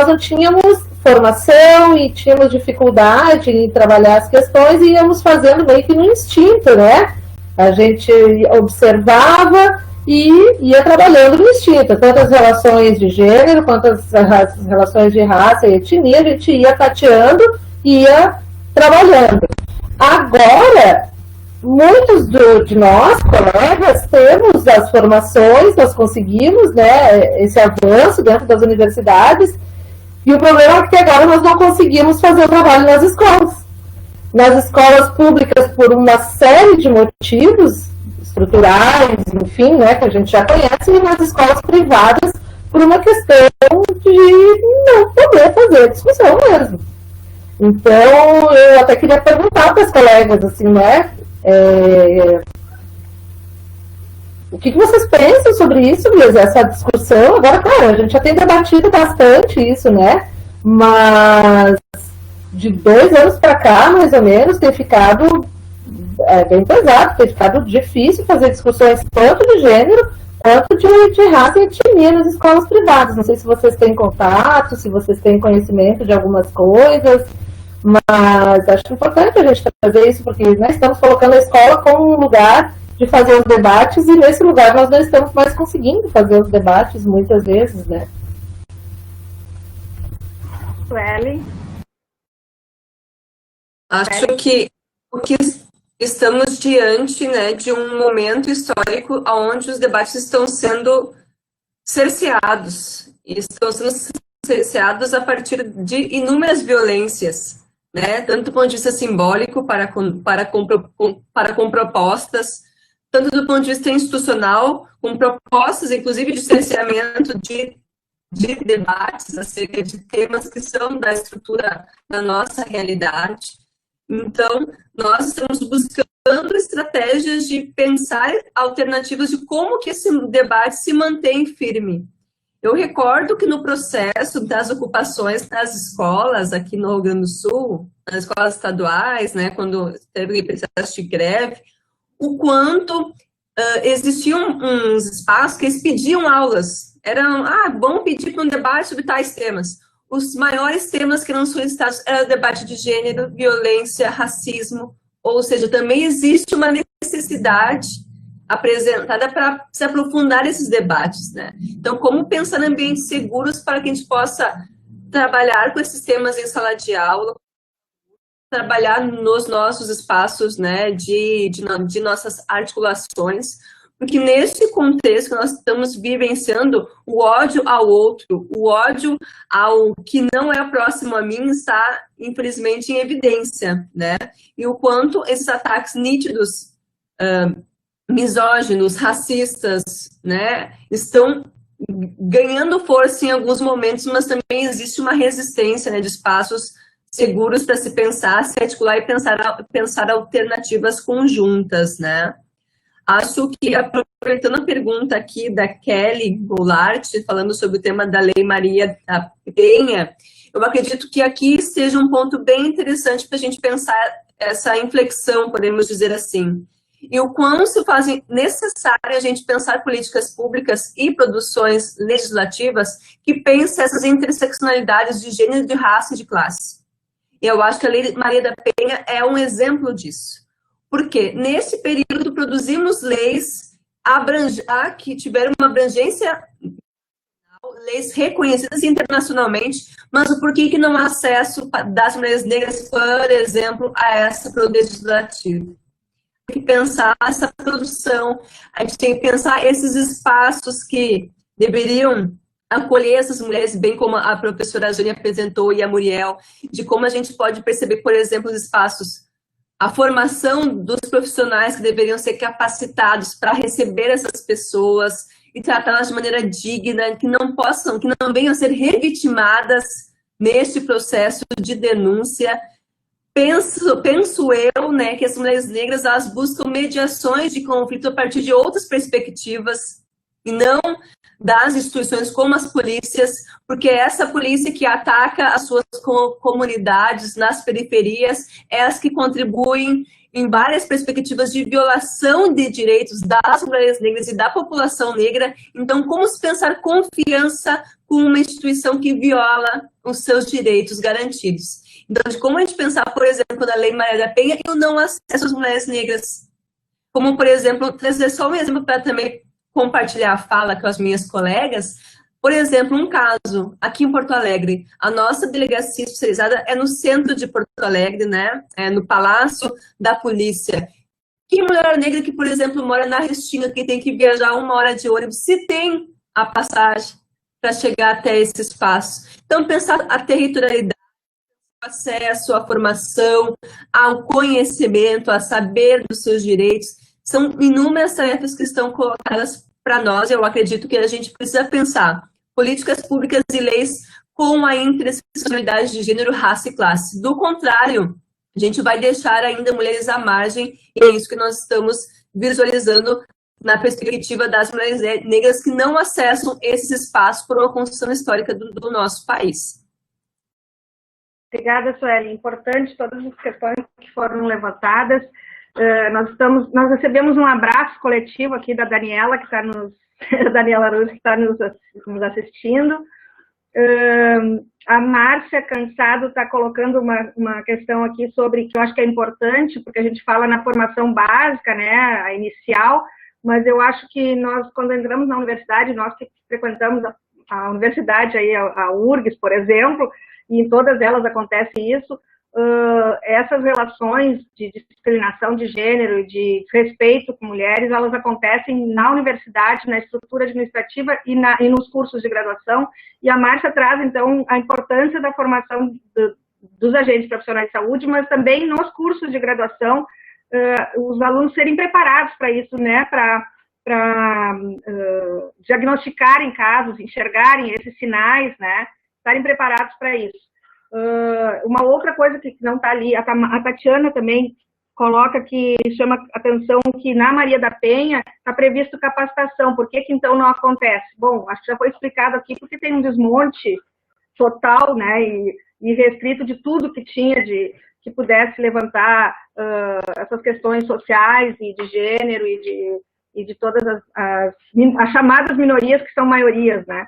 não tínhamos formação e tínhamos dificuldade em trabalhar as questões e íamos fazendo meio que no instinto, né? A gente observava e ia trabalhando no instinto, tanto as relações de gênero quanto as relações de raça e etnia, a gente ia tateando e ia trabalhando. Agora, muitos de nós, colegas, temos as formações, nós conseguimos, né, esse avanço dentro das universidades, e o problema é que agora nós não conseguimos fazer o trabalho nas escolas. Nas escolas públicas, por uma série de motivos estruturais, enfim, né, que a gente já conhece, e nas escolas privadas, por uma questão de não poder fazer discussão mesmo. Então, eu até queria perguntar para as colegas, assim, né, o que vocês pensam sobre isso, Luiz? Essa discussão? Agora, claro, a gente já tem debatido bastante isso, né? Mas de 2 anos para cá, mais ou menos, tem ficado bem pesado, tem ficado difícil fazer discussões tanto de gênero quanto de raça e etnia nas escolas privadas. Não sei se vocês têm contato, se vocês têm conhecimento de algumas coisas, mas acho importante a gente fazer isso, porque nós estamos colocando a escola como um lugar de fazer os debates, e nesse lugar nós não estamos mais conseguindo fazer os debates muitas vezes, né? Sueli? Acho que estamos diante, né, de um momento histórico onde os debates estão sendo cerceados, e estão sendo cerceados a partir de inúmeras violências, né, tanto do ponto de vista simbólico para com propostas, tanto do ponto de vista institucional, com propostas, inclusive, de cerceamento de debates acerca de temas que são da estrutura da nossa realidade. Então, nós estamos buscando estratégias de pensar alternativas de como que esse debate se mantém firme. Eu recordo que no processo das ocupações das escolas aqui no Rio Grande do Sul, nas escolas estaduais, né, quando teve processo de greve, o quanto existiam uns espaços que eles pediam aulas. Era bom pedir para um debate sobre tais temas. Os maiores temas que eram solicitados era o debate de gênero, violência, racismo, ou seja, também existe uma necessidade apresentada para se aprofundar esses debates, né? Então, como pensar em ambientes seguros para que a gente possa trabalhar com esses temas em sala de aula, trabalhar nos nossos espaços, né, de nossas articulações, porque nesse contexto que nós estamos vivenciando, o ódio ao outro, o ódio ao que não é próximo a mim está, infelizmente, em evidência, né? E o quanto esses ataques nítidos, misóginos, racistas, né, estão ganhando força em alguns momentos, mas também existe uma resistência, né, de espaços seguros para se pensar, se articular e pensar alternativas conjuntas, né? Acho que, aproveitando a pergunta aqui da Kelly Goulart, falando sobre o tema da Lei Maria da Penha, eu acredito que aqui esteja um ponto bem interessante para a gente pensar essa inflexão, podemos dizer assim, e o quanto se faz necessário a gente pensar políticas públicas e produções legislativas que pensem essas interseccionalidades de gênero, de raça e de classe. E eu acho que a Lei Maria da Penha é um exemplo disso. Porque nesse período produzimos leis que tiveram uma abrangência, leis reconhecidas internacionalmente, mas o porquê que não há acesso das mulheres negras, por exemplo, a essa produção legislativa? Tem que pensar essa produção, a gente tem que pensar esses espaços que deveriam acolher essas mulheres, bem como a professora Jane apresentou e a Muriel, de como a gente pode perceber, por exemplo, os espaços, a formação dos profissionais que deveriam ser capacitados para receber essas pessoas e tratá-las de maneira digna, que não venham a ser revitimadas neste processo de denúncia. Penso eu, né, que as mulheres negras, elas buscam mediações de conflito a partir de outras perspectivas, e não das instituições como as polícias, porque é essa polícia que ataca as suas comunidades nas periferias, é as que contribuem em várias perspectivas de violação de direitos das mulheres negras e da população negra. Então, como se pensar confiança com uma instituição que viola os seus direitos garantidos? Então, de como a gente pensar, por exemplo, na Lei Maria da Penha e o não acesso às mulheres negras. Como, por exemplo, trazer só um exemplo para também compartilhar a fala com as minhas colegas. Por exemplo, um caso aqui em Porto Alegre. A nossa delegacia especializada é no centro de Porto Alegre, né? É no Palácio da Polícia. Que mulher negra que, por exemplo, mora na Restinga, que tem que viajar 1 hora de ônibus, se tem a passagem para chegar até esse espaço. Então, pensar a territorialidade, o acesso à formação, ao conhecimento, a saber dos seus direitos, são inúmeras tarefas que estão colocadas para nós. Eu acredito que a gente precisa pensar políticas públicas e leis com a interseccionalidade de gênero, raça e classe. Do contrário, a gente vai deixar ainda mulheres à margem, e é isso que nós estamos visualizando na perspectiva das mulheres negras que não acessam esses espaços por uma construção histórica do nosso país. Obrigada, Sueli. Importante todas as questões que foram levantadas. Nós recebemos um abraço coletivo aqui da Daniela, que está Daniela Aruz, que está nos assistindo. A Márcia Cansado está colocando uma questão aqui sobre, que eu acho que é importante, porque a gente fala na formação básica, né, a inicial, mas eu acho que nós, quando entramos na universidade, nós que frequentamos a universidade, aí, a URGS, por exemplo, e em todas elas acontece isso, essas relações de discriminação de gênero e de respeito com mulheres, elas acontecem na universidade, na estrutura administrativa e nos cursos de graduação, e a Márcia traz, então, a importância da formação dos agentes profissionais de saúde, mas também nos cursos de graduação, os alunos serem preparados para isso, né, para diagnosticarem casos, enxergarem esses sinais, né, estarem preparados para isso. Uma outra coisa que não está ali, a Tatiana também coloca que chama atenção que na Maria da Penha está previsto capacitação. Por que então não acontece? Bom, acho que já foi explicado aqui, porque tem um desmonte total, né, e restrito de tudo que tinha que pudesse levantar essas questões sociais e de gênero e de todas as chamadas minorias, que são maiorias, né.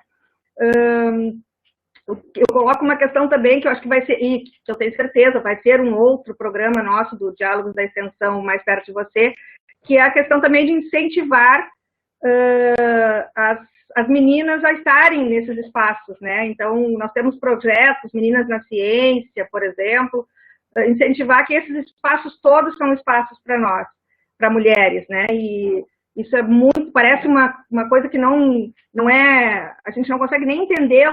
Eu coloco uma questão também que eu acho que vai ser, e que eu tenho certeza, vai ser um outro programa nosso do Diálogos da Extensão mais perto de você, que é a questão também de incentivar as meninas a estarem nesses espaços, né? Então, nós temos projetos, Meninas na Ciência, por exemplo, incentivar que esses espaços todos são espaços para nós, para mulheres, né? E isso é muito, parece uma coisa que não é, a gente não consegue nem entender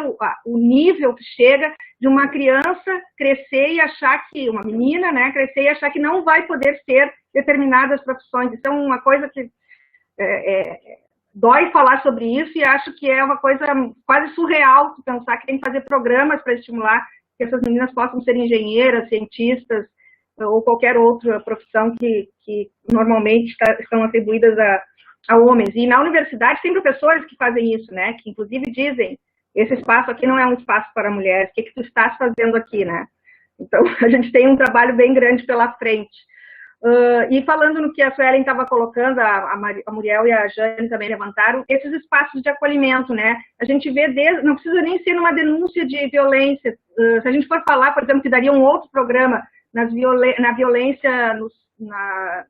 o nível que chega de uma criança crescer e achar que, uma menina, né, crescer e achar que não vai poder ser determinadas profissões. Isso é uma coisa que dói falar sobre isso, e acho que é uma coisa quase surreal pensar que tem que fazer programas para estimular que essas meninas possam ser engenheiras, cientistas, ou qualquer outra profissão que normalmente estão atribuídas a homens. E na universidade tem professores que fazem isso, né? Que inclusive dizem, esse espaço aqui não é um espaço para mulheres, o que tu estás fazendo aqui, né? Então, a gente tem um trabalho bem grande pela frente. E falando no que a Suelen estava colocando, a Muriel e a Jane também levantaram, esses espaços de acolhimento, né? A gente vê, não precisa nem ser numa denúncia de violência. Se a gente for falar, por exemplo, que daria um outro programa na violência,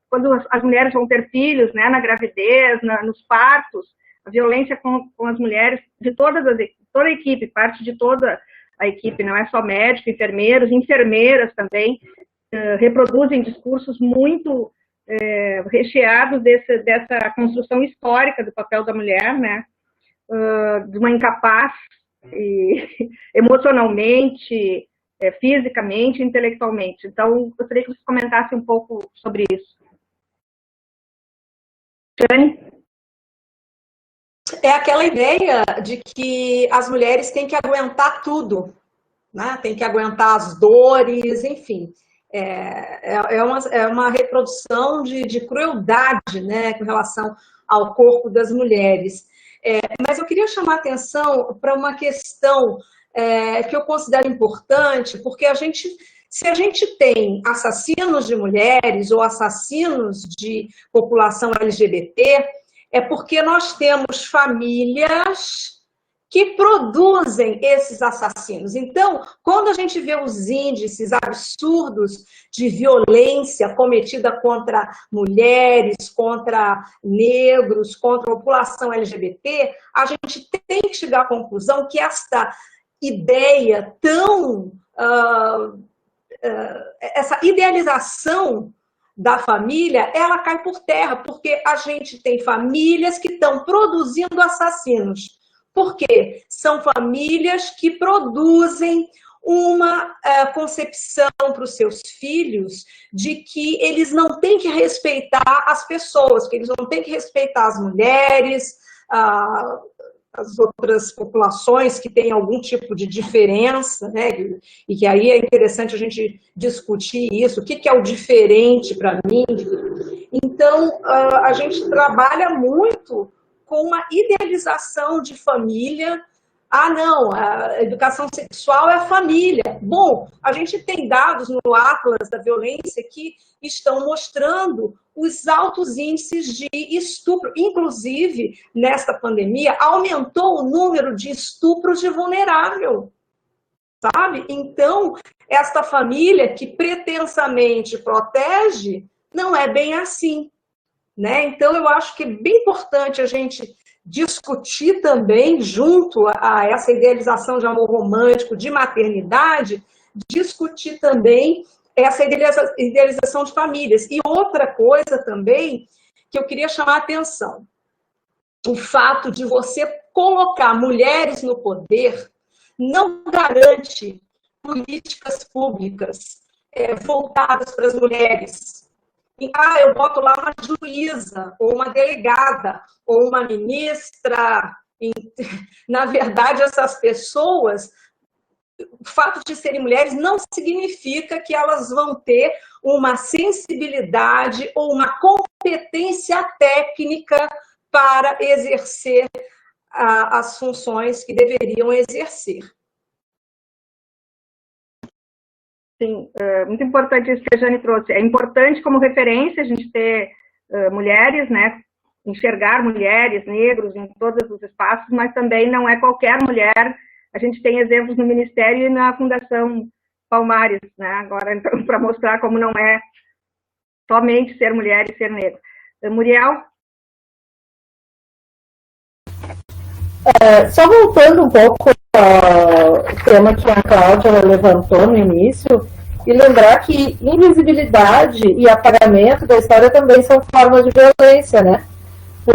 quando as mulheres vão ter filhos, né, na gravidez, nos partos, a violência com as mulheres, de toda a equipe, parte de toda a equipe, não é só médico, enfermeiros, enfermeiras também, reproduzem discursos muito recheados dessa construção histórica do papel da mulher, né, de uma incapaz emocionalmente, fisicamente, intelectualmente. Então, gostaria que você comentasse um pouco sobre isso. Jane? É aquela ideia de que as mulheres têm que aguentar tudo, né? Tem que aguentar as dores, enfim. É uma reprodução de crueldade, né, com relação ao corpo das mulheres. Mas eu queria chamar a atenção para uma questão que eu considero importante, porque se a gente tem assassinos de mulheres ou assassinos de população LGBT, é porque nós temos famílias que produzem esses assassinos. Então, quando a gente vê os índices absurdos de violência cometida contra mulheres, contra negros, contra a população LGBT, a gente tem que chegar à conclusão que esta ideia essa idealização da família, ela cai por terra, porque a gente tem famílias que estão produzindo assassinos. Por quê? São famílias que produzem uma concepção para os seus filhos de que eles não têm que respeitar as pessoas, que eles não têm que respeitar as mulheres, as outras populações que têm algum tipo de diferença, né? E que aí é interessante a gente discutir isso, o que é o diferente para mim. Então, a gente trabalha muito com uma idealização de família. Ah, não, a educação sexual é a família. Bom, a gente tem dados no Atlas da Violência que estão mostrando os altos índices de estupro. Inclusive, nesta pandemia, aumentou o número de estupros de vulnerável, sabe? Então, esta família que pretensamente protege, não é bem assim, né? Então, eu acho que é bem importante a gente discutir também, junto a essa idealização de amor romântico, de maternidade, discutir também essa idealização de famílias. E outra coisa também que eu queria chamar a atenção, o fato de você colocar mulheres no poder não garante políticas públicas voltadas para as mulheres. Eu boto lá uma juíza, ou uma delegada, ou uma ministra. Na verdade, essas pessoas o fato de serem mulheres não significa que elas vão ter uma sensibilidade ou uma competência técnica para exercer as funções que deveriam exercer. Sim, muito importante isso que a Jane trouxe. É importante como referência a gente ter mulheres, né, enxergar mulheres, negros em todos os espaços, mas também não é qualquer mulher. A gente tem exemplos no Ministério e na Fundação Palmares, né, agora, então, para mostrar como não é somente ser mulher e ser negro. Muriel? Só voltando um pouco ao tema que a Cláudia levantou no início, e lembrar que invisibilidade e apagamento da história também são formas de violência, né?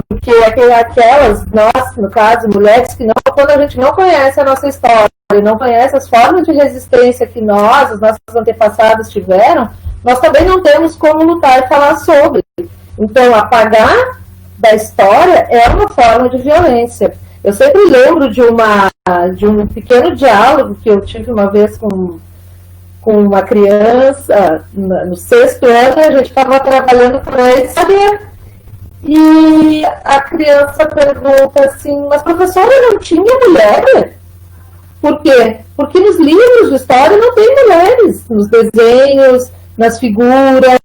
Porque aquelas, nós, no caso, mulheres que não, quando a gente não conhece a nossa história, não conhece as formas de resistência que nós, os nossos antepassados tiveram, nós também não temos como lutar e falar sobre. Então, apagar da história é uma forma de violência. Eu sempre lembro de um pequeno diálogo que eu tive uma vez com uma criança, no 6º ano, a gente estava trabalhando com ele, saber. E a criança pergunta assim, mas professora, não tinha mulher? Por quê? Porque nos livros de história não tem mulheres, nos desenhos, nas figuras,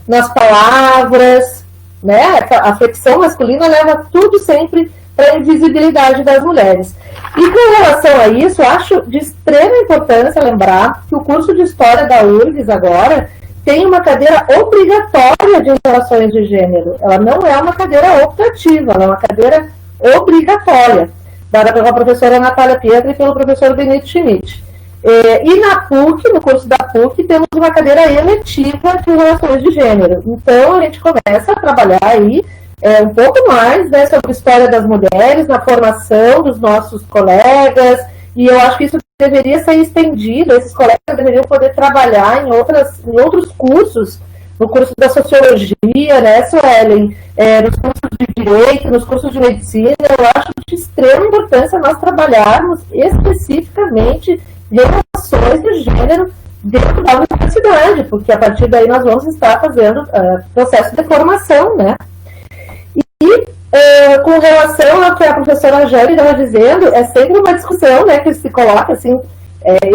nas palavras, né? A flexão masculina leva tudo sempre para a invisibilidade das mulheres. E com relação a isso, eu acho de extrema importância lembrar que o curso de História da URGS agora tem uma cadeira obrigatória de relações de gênero. Ela não é uma cadeira optativa, ela é uma cadeira obrigatória, dada pela professora Natália Pietra e pelo professor Benito Schmidt. E na PUC, no curso da PUC, temos uma cadeira eletiva de relações de gênero. Então, a gente começa a trabalhar aí um pouco mais, né, sobre a história das mulheres, na formação dos nossos colegas, e eu acho que isso deveria ser estendido, esses colegas deveriam poder trabalhar em outros cursos, no curso da sociologia, né, Suelen, nos cursos de direito, nos cursos de medicina. Eu acho de extrema importância nós trabalharmos especificamente relações de gênero dentro da universidade, porque a partir daí nós vamos estar fazendo processo de formação, né. E com relação ao que a professora Jane estava dizendo, é sempre uma discussão, né, que se coloca assim,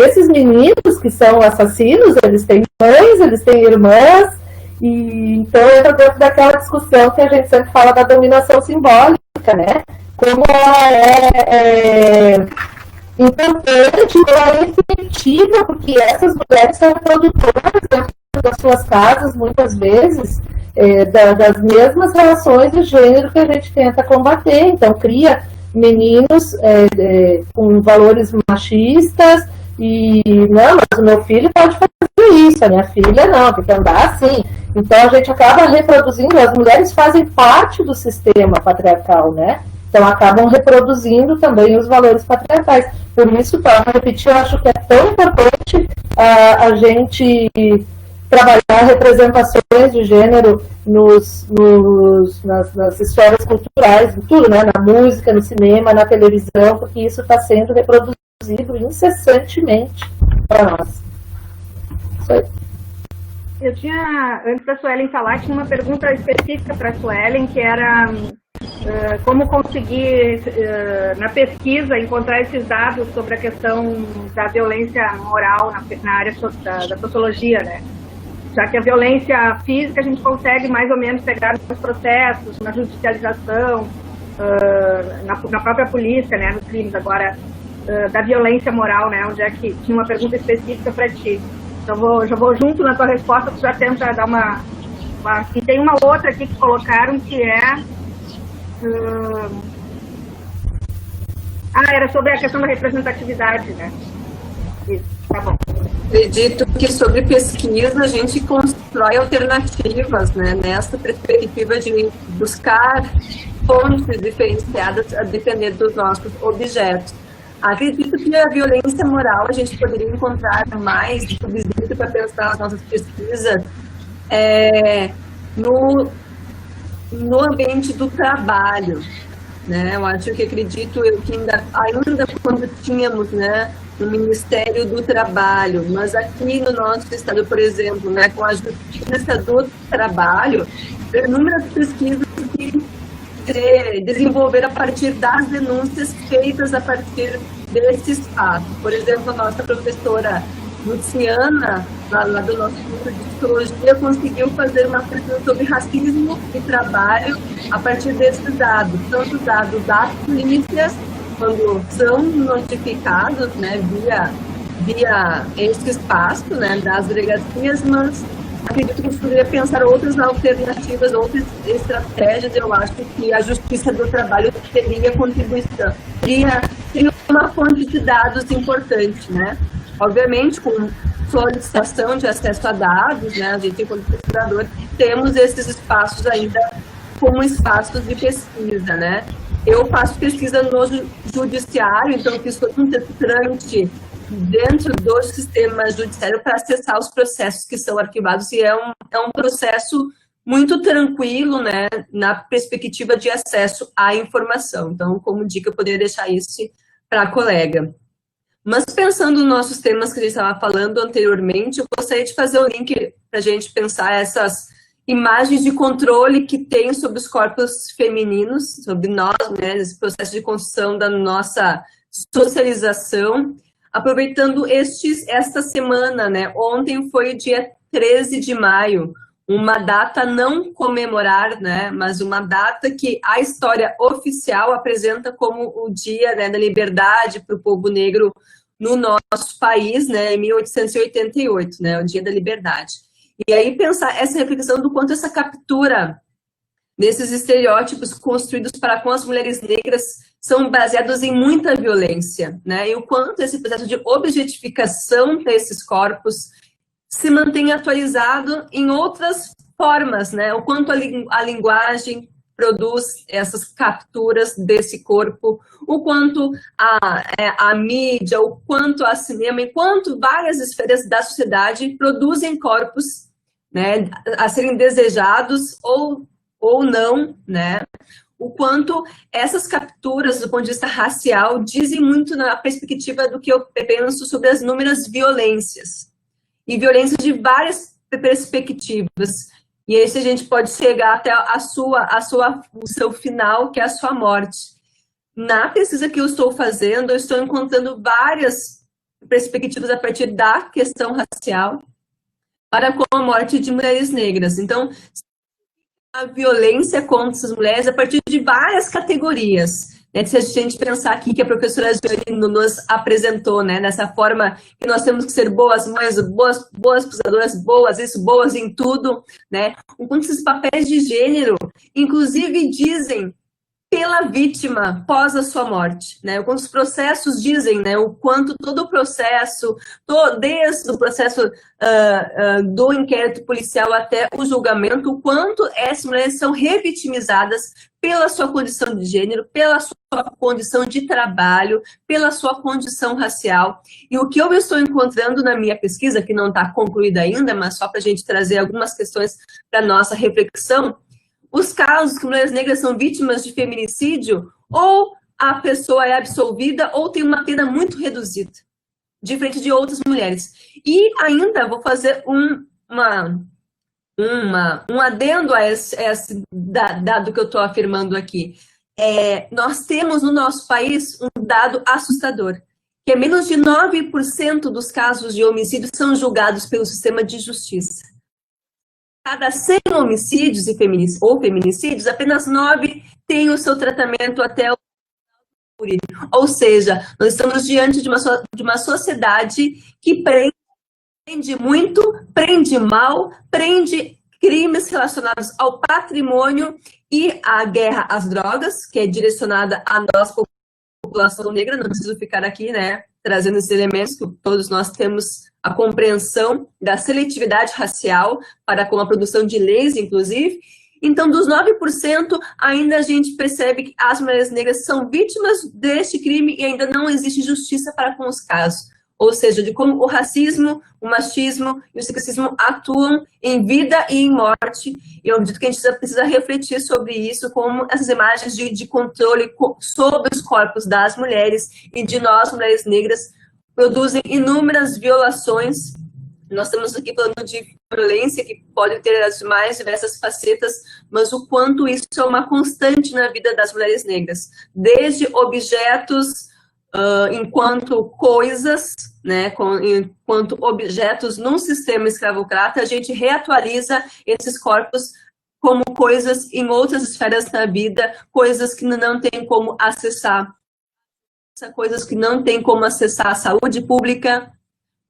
esses meninos que são assassinos, eles têm mães, eles têm irmãs, e então entra dentro daquela discussão que a gente sempre fala da dominação simbólica, né, como ela é importante, ela é efetiva, porque essas mulheres são produtoras dentro das suas casas, muitas vezes, das mesmas relações de gênero que a gente tenta combater. Então, cria meninos com valores machistas e, não, mas o meu filho pode fazer isso, a minha filha não, tem que andar assim. Então, a gente acaba reproduzindo, as mulheres fazem parte do sistema patriarcal, né? Então, acabam reproduzindo também os valores patriarcais. Por isso, para repetir, eu acho que é tão importante a gente trabalhar representações de gênero nas esferas culturais, em tudo, né? Na música, no cinema, na televisão, porque isso está sendo reproduzido incessantemente para nós. Isso aí. Eu tinha, antes da Suelen falar, tinha uma pergunta específica para a Suelen, que era como conseguir, na pesquisa, encontrar esses dados sobre a questão da violência moral na área da sociologia, né? Já que a violência física a gente consegue mais ou menos pegar nos processos, na judicialização, na própria polícia, né, nos crimes. Agora, da violência moral, né, onde é que tinha uma pergunta específica para ti. Então, já vou junto na tua resposta, tu já tenta dar uma... E tem uma outra aqui que colocaram, que é... era sobre a questão da representatividade, né? Isso, tá bom. Acredito que sobre pesquisa a gente constrói alternativas, né, nessa perspectiva de buscar fontes diferenciadas a depender dos nossos objetos. Acredito que a violência moral a gente poderia encontrar mais subsídio para pensar as nossas pesquisas no ambiente do trabalho. né? Eu acho que acredito eu que ainda quando tínhamos, né, o Ministério do Trabalho, mas aqui no nosso estado, por exemplo, né, com a Justiça do Trabalho, inúmeras pesquisas que desenvolver a partir das denúncias feitas a partir desse espaço. Por exemplo, a nossa professora Luciana, lá do nosso curso de psicologia, conseguiu fazer uma pesquisa sobre racismo e trabalho a partir desses dados, tanto dados das polícias, quando são notificados, né, via esse espaço, né, das delegacias, mas acredito que a gente poderia pensar outras alternativas, outras estratégias. Eu acho que a Justiça do Trabalho teria contribuição, teria uma fonte de dados importante, né? Obviamente, com solicitação de acesso a dados, né? A gente, enquanto pesquisador, temos esses espaços ainda como espaços de pesquisa, né? Eu faço pesquisa no judiciário, então fiz todo um trâmite dentro do sistema judiciário para acessar os processos que são arquivados, e é um processo muito tranquilo, né, na perspectiva de acesso à informação. Então, como dica, eu poderia deixar isso para a colega. Mas pensando nos nossos temas que a gente estava falando anteriormente, eu gostaria de fazer um link para a gente pensar essas imagens de controle que tem sobre os corpos femininos, sobre nós, né, esse processo de construção da nossa socialização. Aproveitando esta semana, né, ontem foi o dia 13 de maio, uma data não comemorar, né, mas uma data que a história oficial apresenta como o dia, né, da liberdade para o povo negro no nosso país, né, em 1888, né, o dia da liberdade. E aí pensar essa reflexão do quanto essa captura desses estereótipos construídos para com as mulheres negras são baseados em muita violência, né? E o quanto esse processo de objetificação desses corpos se mantém atualizado em outras formas, né? O quanto a linguagem produz essas capturas desse corpo, o quanto a mídia, o quanto a cinema, enquanto várias esferas da sociedade produzem corpos, né, a serem desejados ou não, né? O quanto essas capturas, do ponto de vista racial, dizem muito na perspectiva do que eu penso sobre as inúmeras violências. E violências de várias perspectivas. E aí, se a gente pode chegar até o seu final, que é a sua morte. Na pesquisa que eu estou fazendo, eu estou encontrando várias perspectivas a partir da questão racial para com a morte de mulheres negras. Então, a violência contra essas mulheres a partir de várias categorias, né? Se a gente pensar aqui que a professora Jane nos apresentou, né, nessa forma que nós temos que ser boas mães, boas pesquisadoras, boas em tudo, né? Enquanto esses papéis de gênero, inclusive, dizem pela vítima pós a sua morte, né? Quando os processos dizem, né, o quanto todo o processo, desde o processo do inquérito policial até o julgamento, o quanto essas mulheres são revitimizadas pela sua condição de gênero, pela sua condição de trabalho, pela sua condição racial. E o que eu estou encontrando na minha pesquisa, que não está concluída ainda, mas só para a gente trazer algumas questões para a nossa reflexão, os casos que mulheres negras são vítimas de feminicídio, ou a pessoa é absolvida, ou tem uma pena muito reduzida, diferente de outras mulheres. E ainda vou fazer um adendo a esse dado que eu estou afirmando aqui. Nós temos no nosso país um dado assustador, que é menos de 9% dos casos de homicídio são julgados pelo sistema de justiça. Cada 100 homicídios ou feminicídios, apenas 9 têm o seu tratamento até o júri. Ou seja, nós estamos diante de uma sociedade que prende muito, prende mal, prende crimes relacionados ao patrimônio e à guerra às drogas, que é direcionada à nossa população negra. Não preciso ficar aqui, né, trazendo esses elementos, que todos nós temos a compreensão da seletividade racial para com a produção de leis, inclusive. Então, dos 9%, ainda a gente percebe que as mulheres negras são vítimas deste crime e ainda não existe justiça para com os casos. ou seja, de como o racismo, o machismo e o sexismo atuam em vida e em morte, e eu acredito que a gente precisa refletir sobre isso, como essas imagens de controle sobre os corpos das mulheres e de nós, mulheres negras, produzem inúmeras violações. Nós estamos aqui falando de violência, que pode ter as mais diversas facetas, mas o quanto isso é uma constante na vida das mulheres negras, desde objetos enquanto coisas, né, enquanto objetos num sistema escravocrata, a gente reatualiza esses corpos como coisas em outras esferas da vida, coisas que não tem como acessar, coisas que não tem como acessar a saúde pública,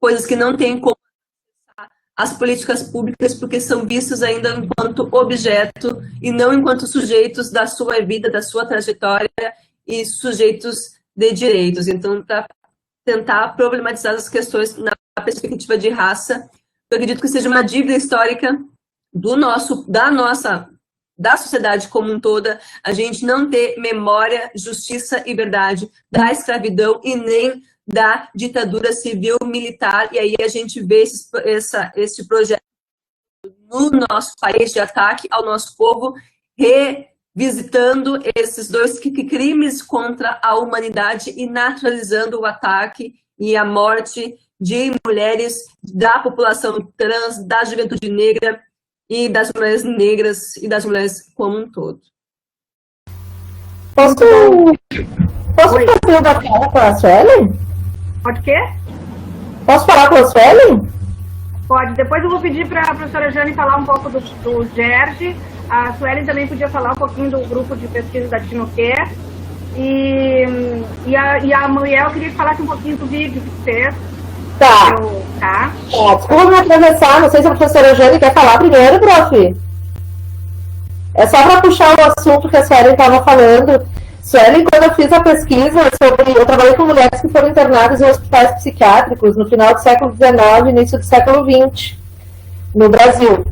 coisas que não tem como acessar as políticas públicas, porque são vistos ainda enquanto objeto e não enquanto sujeitos da sua vida, da sua trajetória e sujeitos de direitos. Então, para tentar problematizar as questões na perspectiva de raça, eu acredito que seja uma dívida histórica da sociedade como um toda, a gente não ter memória, justiça e verdade da escravidão e nem da ditadura civil-militar, e aí a gente vê esse projeto no nosso país de ataque ao nosso povo, revisitando esses dois crimes contra a humanidade e naturalizando o ataque e a morte de mulheres, da população trans, da juventude negra e das mulheres negras e das mulheres como um todo. Posso fazer uma fala com a Suelen? Pode o quê? Posso falar com a Suelen? Pode. Depois eu vou pedir para a professora Jane falar um pouco do GERD. A Suelen também podia falar um pouquinho do grupo de pesquisa da Tinoquer. E a Muriel queria que falasse um pouquinho do vídeo que fez. Tá. Desculpa me atravessar, não sei se a professora Jane quer falar primeiro, prof. É só para puxar o assunto que a Suelen estava falando. Suelen, quando eu fiz a pesquisa eu trabalhei com mulheres que foram internadas em hospitais psiquiátricos no final do século XIX, início do século XX, no Brasil.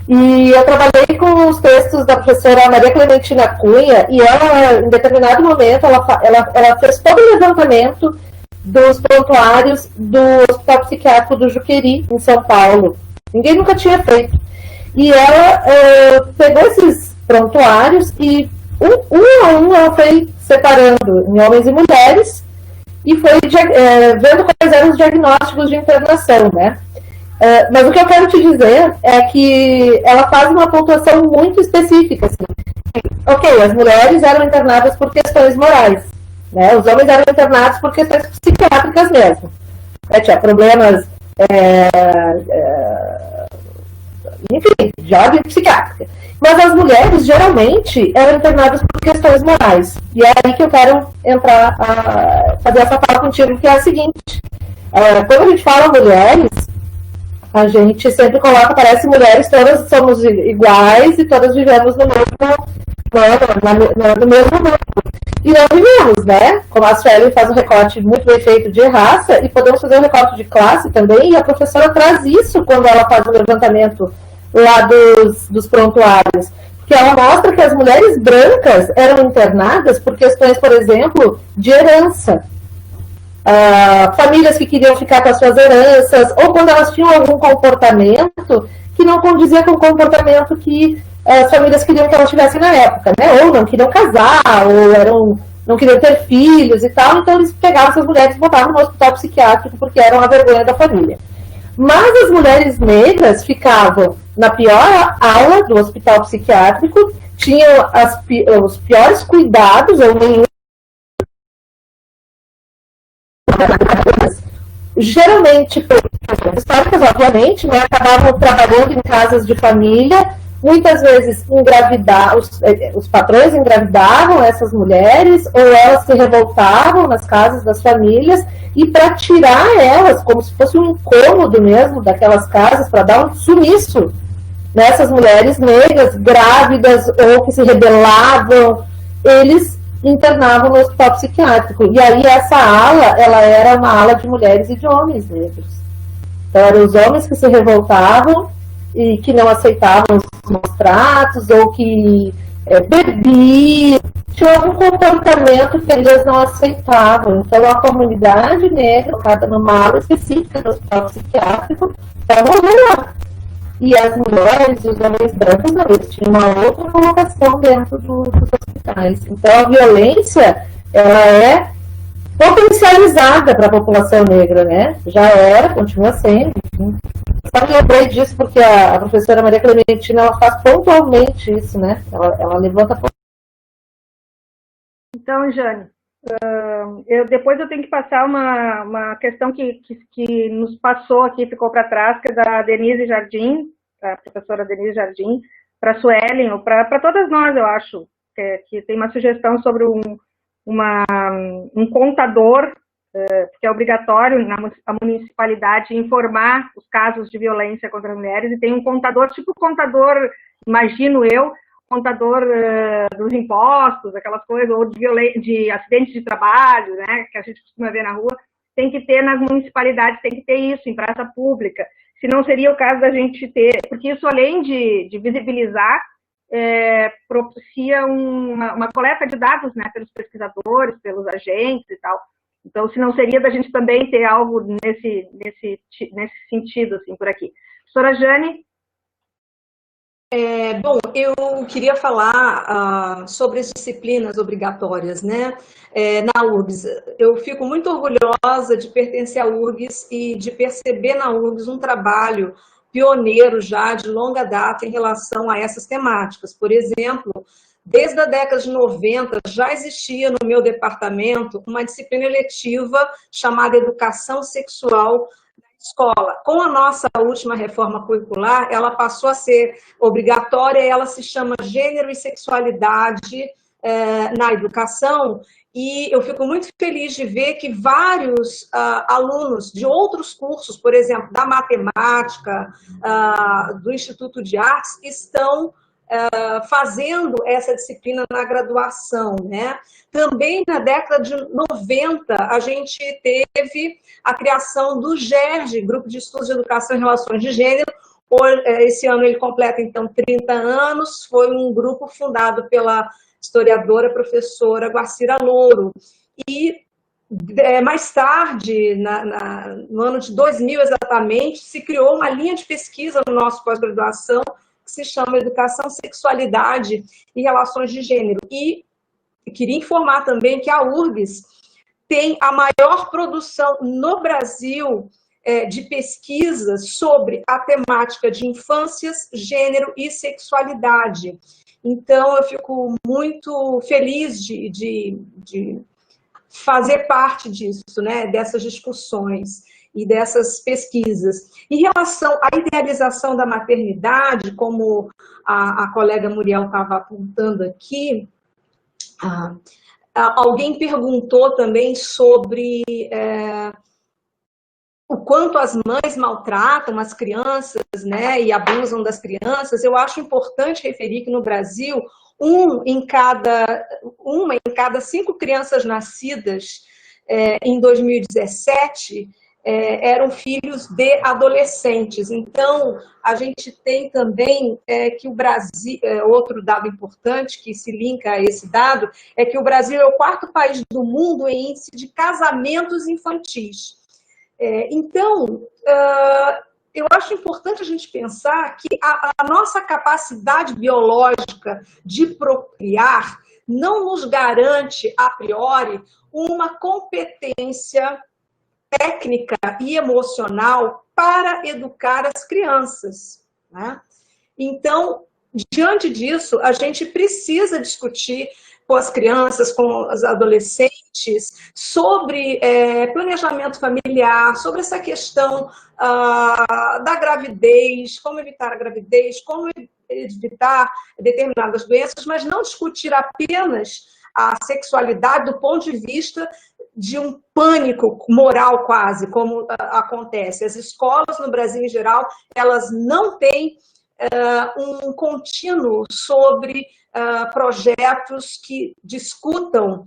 E eu trabalhei com os textos da professora Maria Clementina Cunha, e ela, em determinado momento, ela fez todo o levantamento dos prontuários do Hospital Psiquiátrico do Juqueri, em São Paulo. Ninguém nunca tinha feito. E ela pegou esses prontuários e um a um ela foi separando em homens e mulheres e foi vendo quais eram os diagnósticos de internação, né? Mas o que eu quero te dizer é que ela faz uma pontuação muito específica, assim. Ok, as mulheres eram internadas por questões morais, né? Os homens eram internados por questões psiquiátricas mesmo. Tinha problemas, enfim, de ordem psiquiátrica. Mas as mulheres, geralmente, eram internadas por questões morais. E é aí que eu quero entrar a fazer essa fala contigo, que é a seguinte. Quando a gente fala mulheres, a gente sempre coloca, parece mulheres, todas somos iguais e todas vivemos no mesmo mundo. E não vivemos, né? Como a Suelen faz um recorte muito bem feito de raça, e podemos fazer um recorte de classe também, e a professora traz isso quando ela faz o levantamento lá dos prontuários. Porque ela mostra que as mulheres brancas eram internadas por questões, por exemplo, de herança. Famílias que queriam ficar com as suas heranças, ou quando elas tinham algum comportamento que não condizia com o comportamento que as famílias queriam que elas tivessem na época, né? Ou não queriam casar, ou não queriam ter filhos e tal, então eles pegavam essas mulheres e botavam no hospital psiquiátrico porque eram a vergonha da família. Mas as mulheres negras ficavam na pior ala do hospital psiquiátrico, tinham os piores cuidados, ou nenhum. Geralmente, históricas, obviamente, né, acabavam trabalhando em casas de família, muitas vezes os patrões engravidavam essas mulheres, ou elas se revoltavam nas casas das famílias, e para tirar elas, como se fosse um incômodo mesmo daquelas casas, para dar um sumiço nessas mulheres negras, grávidas, ou que se rebelavam, eles internavam no hospital psiquiátrico. E aí essa ala, ela era uma ala de mulheres e de homens negros. Então eram os homens que se revoltavam e que não aceitavam os maus tratos, ou que bebiam, tinha um comportamento que eles não aceitavam. Então, a comunidade negra, colocada numa ala específica do hospital psiquiátrico, estava lá. E as mulheres e os homens brancos, não, eles tinham uma outra colocação dentro dos hospitais. Então, a violência, ela é potencializada para a população negra, né? Já era, continua sendo. Só me lembrei disso porque a professora Maria Clementina, ela faz pontualmente isso, né? Ela levanta. Então, Jane, depois eu tenho que passar uma questão que nos passou aqui, ficou para trás, que é da Denise Jardim, a professora Denise Jardim, para a Suelen, ou para todas nós, eu acho, que tem uma sugestão sobre um contador, que é obrigatório na municipalidade informar os casos de violência contra as mulheres, e tem um contador, tipo contador, imagino eu, contador dos impostos, aquelas coisas, ou de acidentes de trabalho, né, que a gente costuma ver na rua, tem que ter nas municipalidades, tem que ter isso em praça pública. Se não seria o caso da gente ter, porque isso, além de visibilizar, propicia uma coleta de dados, né, pelos pesquisadores, pelos agentes e tal. Então, se não seria da gente também ter algo nesse sentido, assim, por aqui. Professora Jane? Bom, eu queria falar sobre as disciplinas obrigatórias, né, na URGS. Eu fico muito orgulhosa de pertencer à URGS e de perceber na URGS um trabalho pioneiro já de longa data em relação a essas temáticas. Por exemplo, desde a década de 90 já existia no meu departamento uma disciplina eletiva chamada Educação Sexual escola. Com a nossa última reforma curricular, ela passou a ser obrigatória, ela se chama Gênero e Sexualidade na Educação, e eu fico muito feliz de ver que vários alunos de outros cursos, por exemplo, da matemática, do Instituto de Artes, estão fazendo essa disciplina na graduação, né? Também na década de 90, a gente teve a criação do GERG, Grupo de Estudos de Educação e Relações de Gênero. Esse ano ele completa, então, 30 anos. Foi um grupo fundado pela historiadora, professora Guacira Louro. E mais tarde, no ano de 2000 exatamente, se criou uma linha de pesquisa no nosso pós-graduação que se chama Educação, Sexualidade e Relações de Gênero. E queria informar também que a URGS tem a maior produção no Brasil de pesquisas sobre a temática de infâncias, gênero e sexualidade. Então, eu fico muito feliz de fazer parte disso, né, dessas discussões e dessas pesquisas. Em relação à idealização da maternidade, como a colega Muriel estava apontando aqui, alguém perguntou também sobre o quanto as mães maltratam as crianças, né, e abusam das crianças. Eu acho importante referir que no Brasil, uma em cada 5 crianças nascidas em 2017 eram filhos de adolescentes. Então, a gente tem também que o Brasil, outro dado importante que se linka a esse dado, é que o Brasil é o 4º país do mundo em índice de casamentos infantis. Então, eu acho importante a gente pensar que a nossa capacidade biológica de procriar não nos garante, a priori, uma competência técnica e emocional para educar as crianças, né? Então, diante disso, a gente precisa discutir com as crianças, com os adolescentes, sobre planejamento familiar, sobre essa questão da gravidez, como evitar a gravidez, como evitar determinadas doenças, mas não discutir apenas a sexualidade do ponto de vista de um pânico moral quase, como acontece. As escolas no Brasil em geral, elas não têm um contínuo sobre projetos que discutam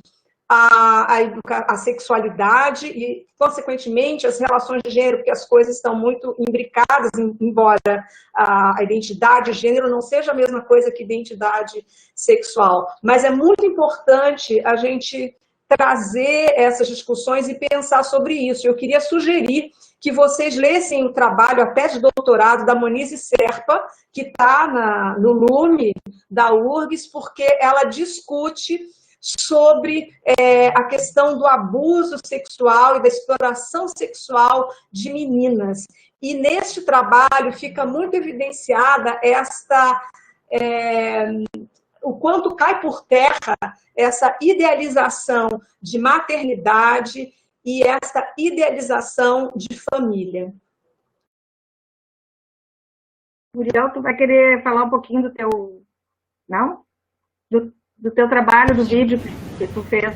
a sexualidade e, consequentemente, as relações de gênero, porque as coisas estão muito imbricadas, embora a identidade de gênero não seja a mesma coisa que identidade sexual. Mas é muito importante a gente trazer essas discussões e pensar sobre isso. Eu queria sugerir que vocês lessem o trabalho, a tese de doutorado da Monize Serpa, que está no Lume da URGS, porque ela discute sobre a questão do abuso sexual e da exploração sexual de meninas. E neste trabalho fica muito evidenciada o quanto cai por terra essa idealização de maternidade e essa idealização de família. Muriel, tu vai querer falar um pouquinho do teu... Não? Do teu trabalho, do vídeo que tu fez.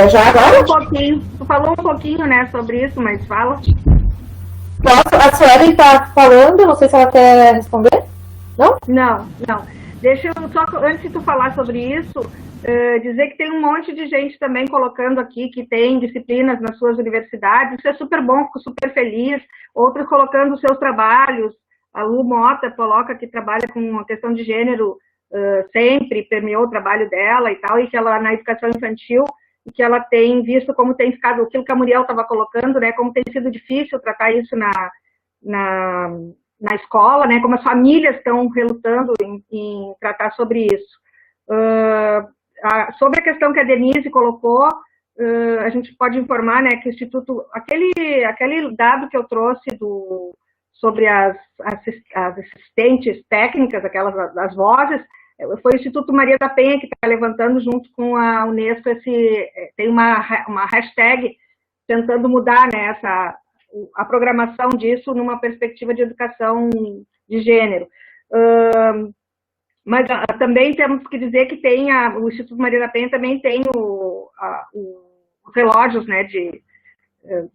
Já agora? Tu falou um pouquinho, né, sobre isso, mas fala. Posso? A Suelen está falando, não sei se ela quer responder. Não? Não. Deixa eu só, antes de tu falar sobre isso, dizer que tem um monte de gente também colocando aqui que tem disciplinas nas suas universidades. Isso é super bom, fico super feliz. Outros colocando os seus trabalhos. A Lu Mota coloca que trabalha com a questão de gênero sempre, permeou o trabalho dela e tal, e que ela, na educação infantil, e que ela tem visto como tem ficado, aquilo que a Muriel estava colocando, né, como tem sido difícil tratar isso na escola, né, como as famílias estão relutando em tratar sobre isso. Sobre a questão que a Denise colocou, a gente pode informar, né, que o Instituto, aquele dado que eu trouxe sobre as assistentes técnicas, das vozes, foi o Instituto Maria da Penha que está levantando junto com a Unesco tem uma hashtag tentando mudar, né, a programação disso numa perspectiva de educação de gênero. Mas também temos que dizer que o Instituto Maria da Penha também tem os relógios, né, de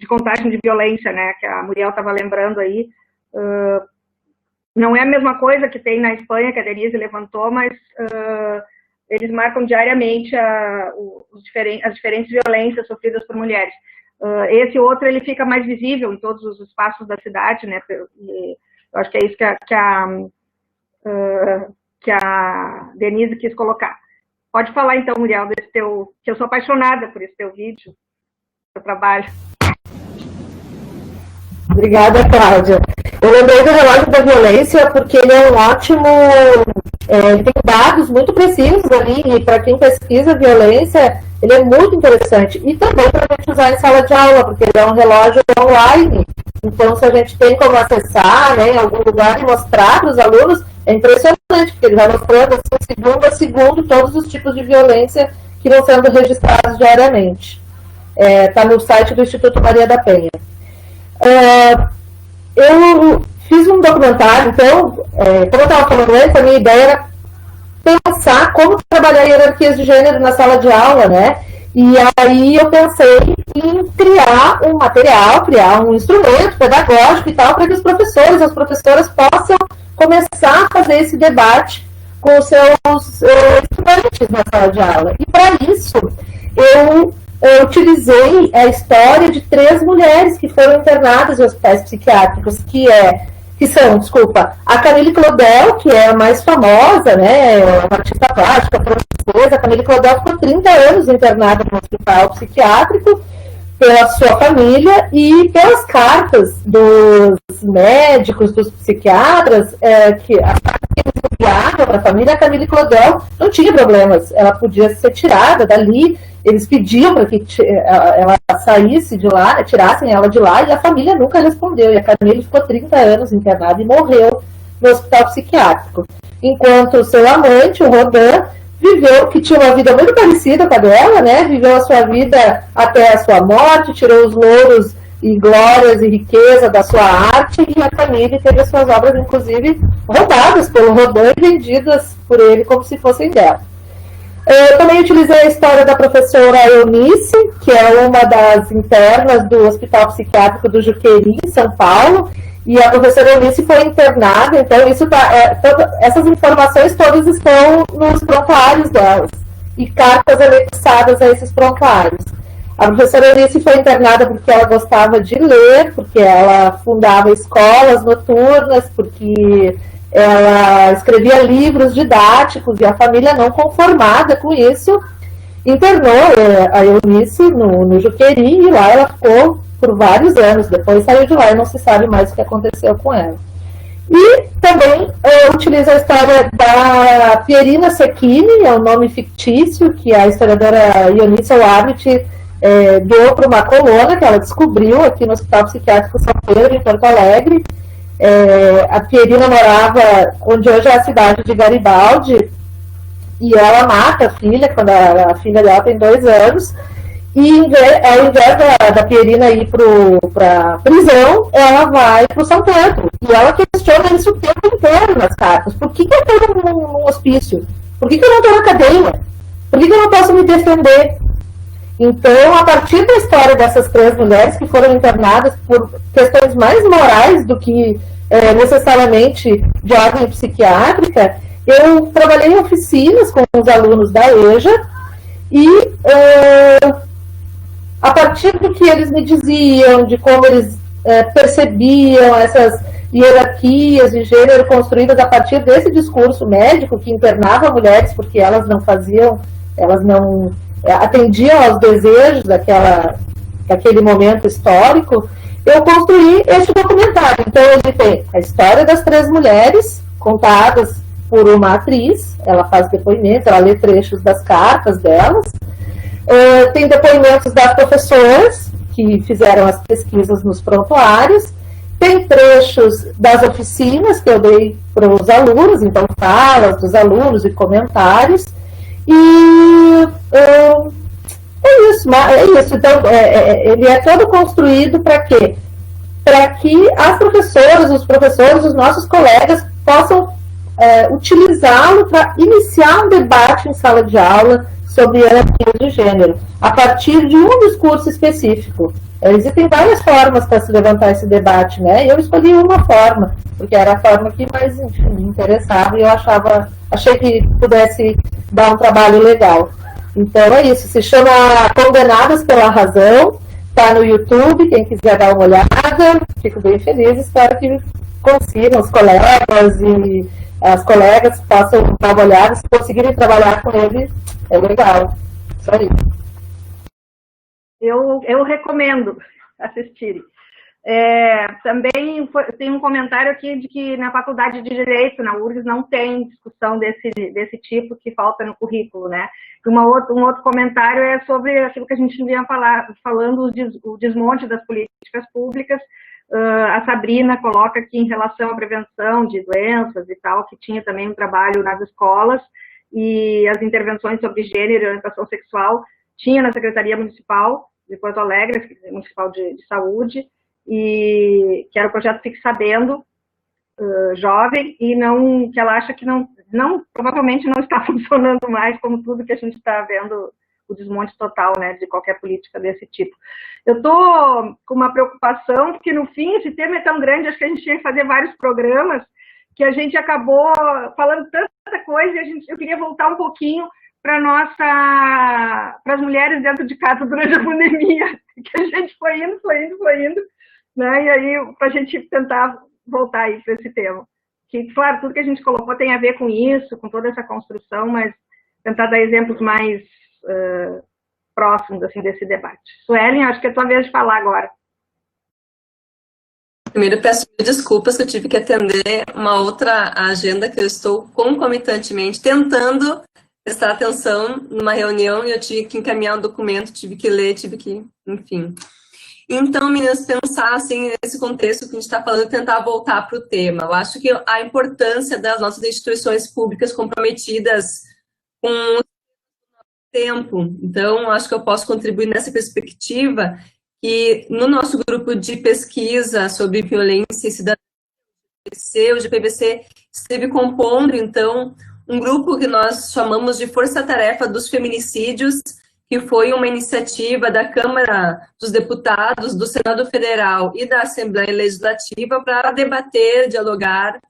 contagem de violência, né, que a Muriel estava lembrando aí. Não é a mesma coisa que tem na Espanha, que a Denise levantou, mas eles marcam diariamente as diferentes violências sofridas por mulheres. Esse outro, ele fica mais visível em todos os espaços da cidade, né? E eu acho que é isso que a Denise quis colocar. Pode falar, então, Muriel, que eu sou apaixonada por esse teu vídeo, seu trabalho. Obrigada, Cláudia. Eu lembrei do relógio da violência porque ele é um ótimo... ele tem dados muito precisos ali, e para quem pesquisa violência, ele é muito interessante. E também para a gente usar em sala de aula, porque ele é um relógio online. Então, se a gente tem como acessar, né, em algum lugar e mostrar para os alunos, é impressionante, porque ele vai mostrando, assim, segundo a segundo, todos os tipos de violência que vão sendo registrados diariamente. Está no site do Instituto Maria da Penha. Eu fiz um documentário, então, como eu estava falando antes, a minha ideia era pensar como trabalhar hierarquias de gênero na sala de aula, né? E aí eu pensei em criar um material, criar um instrumento pedagógico e tal, para que os professores e as professoras possam começar a fazer esse debate com os seus estudantes na sala de aula. E para isso, eu utilizei a história de 3 mulheres que foram internadas em hospitais psiquiátricos, que são, a Camille Claudel, que é a mais famosa, né, uma artista plástica francesa. A Camille Claudel ficou 30 anos internada no hospital psiquiátrico pela sua família e pelas cartas dos médicos, dos psiquiatras, que eles enviavam para a família. A Camille Claudel não tinha problemas, ela podia ser tirada dali. Eles pediam para que ela saísse de lá, tirassem ela de lá, e a família nunca respondeu. E a Camille ficou 30 anos internada e morreu no hospital psiquiátrico. Enquanto o seu amante, o Rodin, que tinha uma vida muito parecida com a dela, né? Viveu a sua vida até a sua morte, tirou os louros e glórias e riqueza da sua arte, e a Camille teve as suas obras, inclusive, roubadas pelo Rodin e vendidas por ele como se fossem dela. Eu também utilizei a história da professora Eunice, que é uma das internas do Hospital Psiquiátrico do Juqueri, em São Paulo, e a professora Eunice foi internada. Então essas informações todas estão nos prontuários delas. e cartas anexadas a esses prontuários. A professora Eunice foi internada porque ela gostava de ler, porque ela fundava escolas noturnas, porque ela escrevia livros didáticos, e a família, não conformada com isso, internou a Eunice no Juqueri, e lá ela ficou por vários anos. Depois saiu de lá e não se sabe mais o que aconteceu com ela. E também utiliza a história da Pierina Secchini, é um nome fictício que a historiadora Eunice Wabit deu para uma coluna que ela descobriu aqui no Hospital Psiquiátrico São Pedro, em Porto Alegre. A Pierina morava onde hoje é a cidade de Garibaldi, e ela mata a filha, quando a filha dela tem 2 anos, e ao invés da Pierina ir para a prisão, ela vai para o São Pedro. E ela questiona isso o tempo inteiro nas cartas. Por que eu estou num hospício? Por que eu não estou na cadeia? Por que eu não posso me defender? Então, a partir da história dessas 3 mulheres que foram internadas por questões mais morais do que necessariamente de ordem psiquiátrica, eu trabalhei em oficinas com os alunos da EJA e a partir do que eles me diziam, de como eles percebiam essas hierarquias de gênero construídas a partir desse discurso médico que internava mulheres porque elas não atendiam aos desejos daquele momento histórico, eu construí este documentário. Então, ele tem a história das 3 mulheres, contadas por uma atriz, ela faz depoimentos, ela lê trechos das cartas delas, tem depoimentos das professoras, que fizeram as pesquisas nos prontuários, tem trechos das oficinas que eu dei para os alunos, então falas dos alunos e comentários, e é isso. Então, ele é todo construído para quê? Para que as professoras, os professores, os nossos colegas possam utilizá-lo para iniciar um debate em sala de aula sobre hierarquia de gênero, a partir de um discurso específico. Existem várias formas para se levantar esse debate, né? Eu escolhi uma forma, porque era a forma que mais me interessava e eu achei que pudesse dar um trabalho legal. Então é isso, se chama Condenadas pela Razão, está no YouTube, quem quiser dar uma olhada, fico bem feliz, espero que consigam os colegas e as colegas possam dar uma olhada, se conseguirem trabalhar com ele, é legal. Só isso. Eu recomendo assistirem. Também tem um comentário aqui de que na Faculdade de Direito, na URGS, não tem discussão desse tipo que falta no currículo, né? Um outro comentário é sobre aquilo que a gente vinha falando, o desmonte das políticas públicas. A Sabrina coloca aqui em relação à prevenção de doenças e tal, que tinha também um trabalho nas escolas, e as intervenções sobre gênero e orientação sexual tinha na Secretaria Municipal de Porto Alegre, Secretaria Municipal de Saúde, e que era o projeto Fique Sabendo, jovem, e que ela acha que provavelmente não está funcionando mais, como tudo que a gente está vendo, o desmonte total, né, de qualquer política desse tipo. Eu estou com uma preocupação, porque no fim esse tema é tão grande, acho que a gente tinha que fazer vários programas, que a gente acabou falando tanta coisa, e eu queria voltar um pouquinho para as mulheres dentro de casa durante a pandemia, que a gente foi indo, né? E aí, para a gente tentar voltar aí para esse tema. Que, claro, tudo que a gente colocou tem a ver com isso, com toda essa construção, mas tentar dar exemplos mais próximos, assim, desse debate. Suelen, acho que é a tua vez de falar agora. Primeiro, peço desculpas que eu tive que atender uma outra agenda que eu estou concomitantemente tentando prestar atenção numa reunião e eu tive que encaminhar um documento, tive que ler, enfim. Então, meninas, pensar assim, nesse contexto que a gente está falando, tentar voltar para o tema. Eu acho que a importância das nossas instituições públicas comprometidas com o tempo. Então, acho que eu posso contribuir nessa perspectiva que no nosso grupo de pesquisa sobre violência e cidadania, o GPVC esteve compondo, então, um grupo que nós chamamos de Força Tarefa dos Feminicídios, que foi uma iniciativa da Câmara dos Deputados, do Senado Federal e da Assembleia Legislativa para debater, dialogar,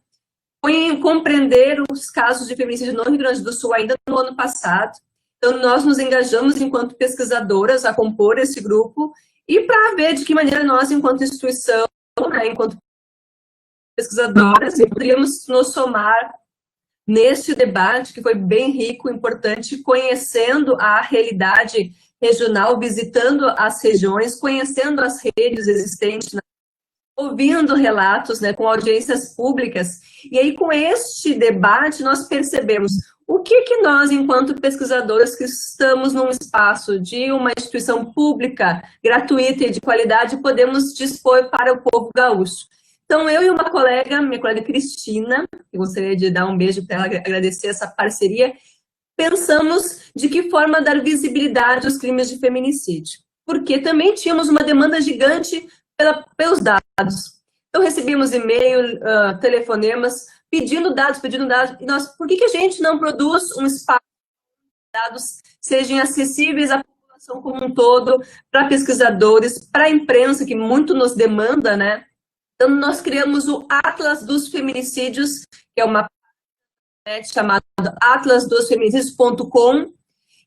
compreender os casos de feminicídio no Rio Grande do Sul ainda no ano passado. Então, nós nos engajamos enquanto pesquisadoras a compor esse grupo e para ver de que maneira nós, enquanto instituição, né, enquanto pesquisadoras, poderíamos nos somar neste debate, que foi bem rico, importante, conhecendo a realidade regional, visitando as regiões, conhecendo as redes existentes, né, ouvindo relatos, né, com audiências públicas. E aí, com este debate, nós percebemos o que nós, enquanto pesquisadoras que estamos num espaço de uma instituição pública, gratuita e de qualidade, podemos dispor para o povo gaúcho. Então, eu e uma colega, minha colega Cristina, eu gostaria de dar um beijo para ela, agradecer essa parceria, pensamos de que forma dar visibilidade aos crimes de feminicídio, porque também tínhamos uma demanda gigante pelos dados. Então, recebíamos e-mail, telefonemas, pedindo dados, e nós, por que a gente não produz um espaço de dados sejam acessíveis à população como um todo, para pesquisadores, para a imprensa, que muito nos demanda, né? Então, nós criamos o Atlas dos Feminicídios, que é uma página chamada atlasdosfeminicídios.com,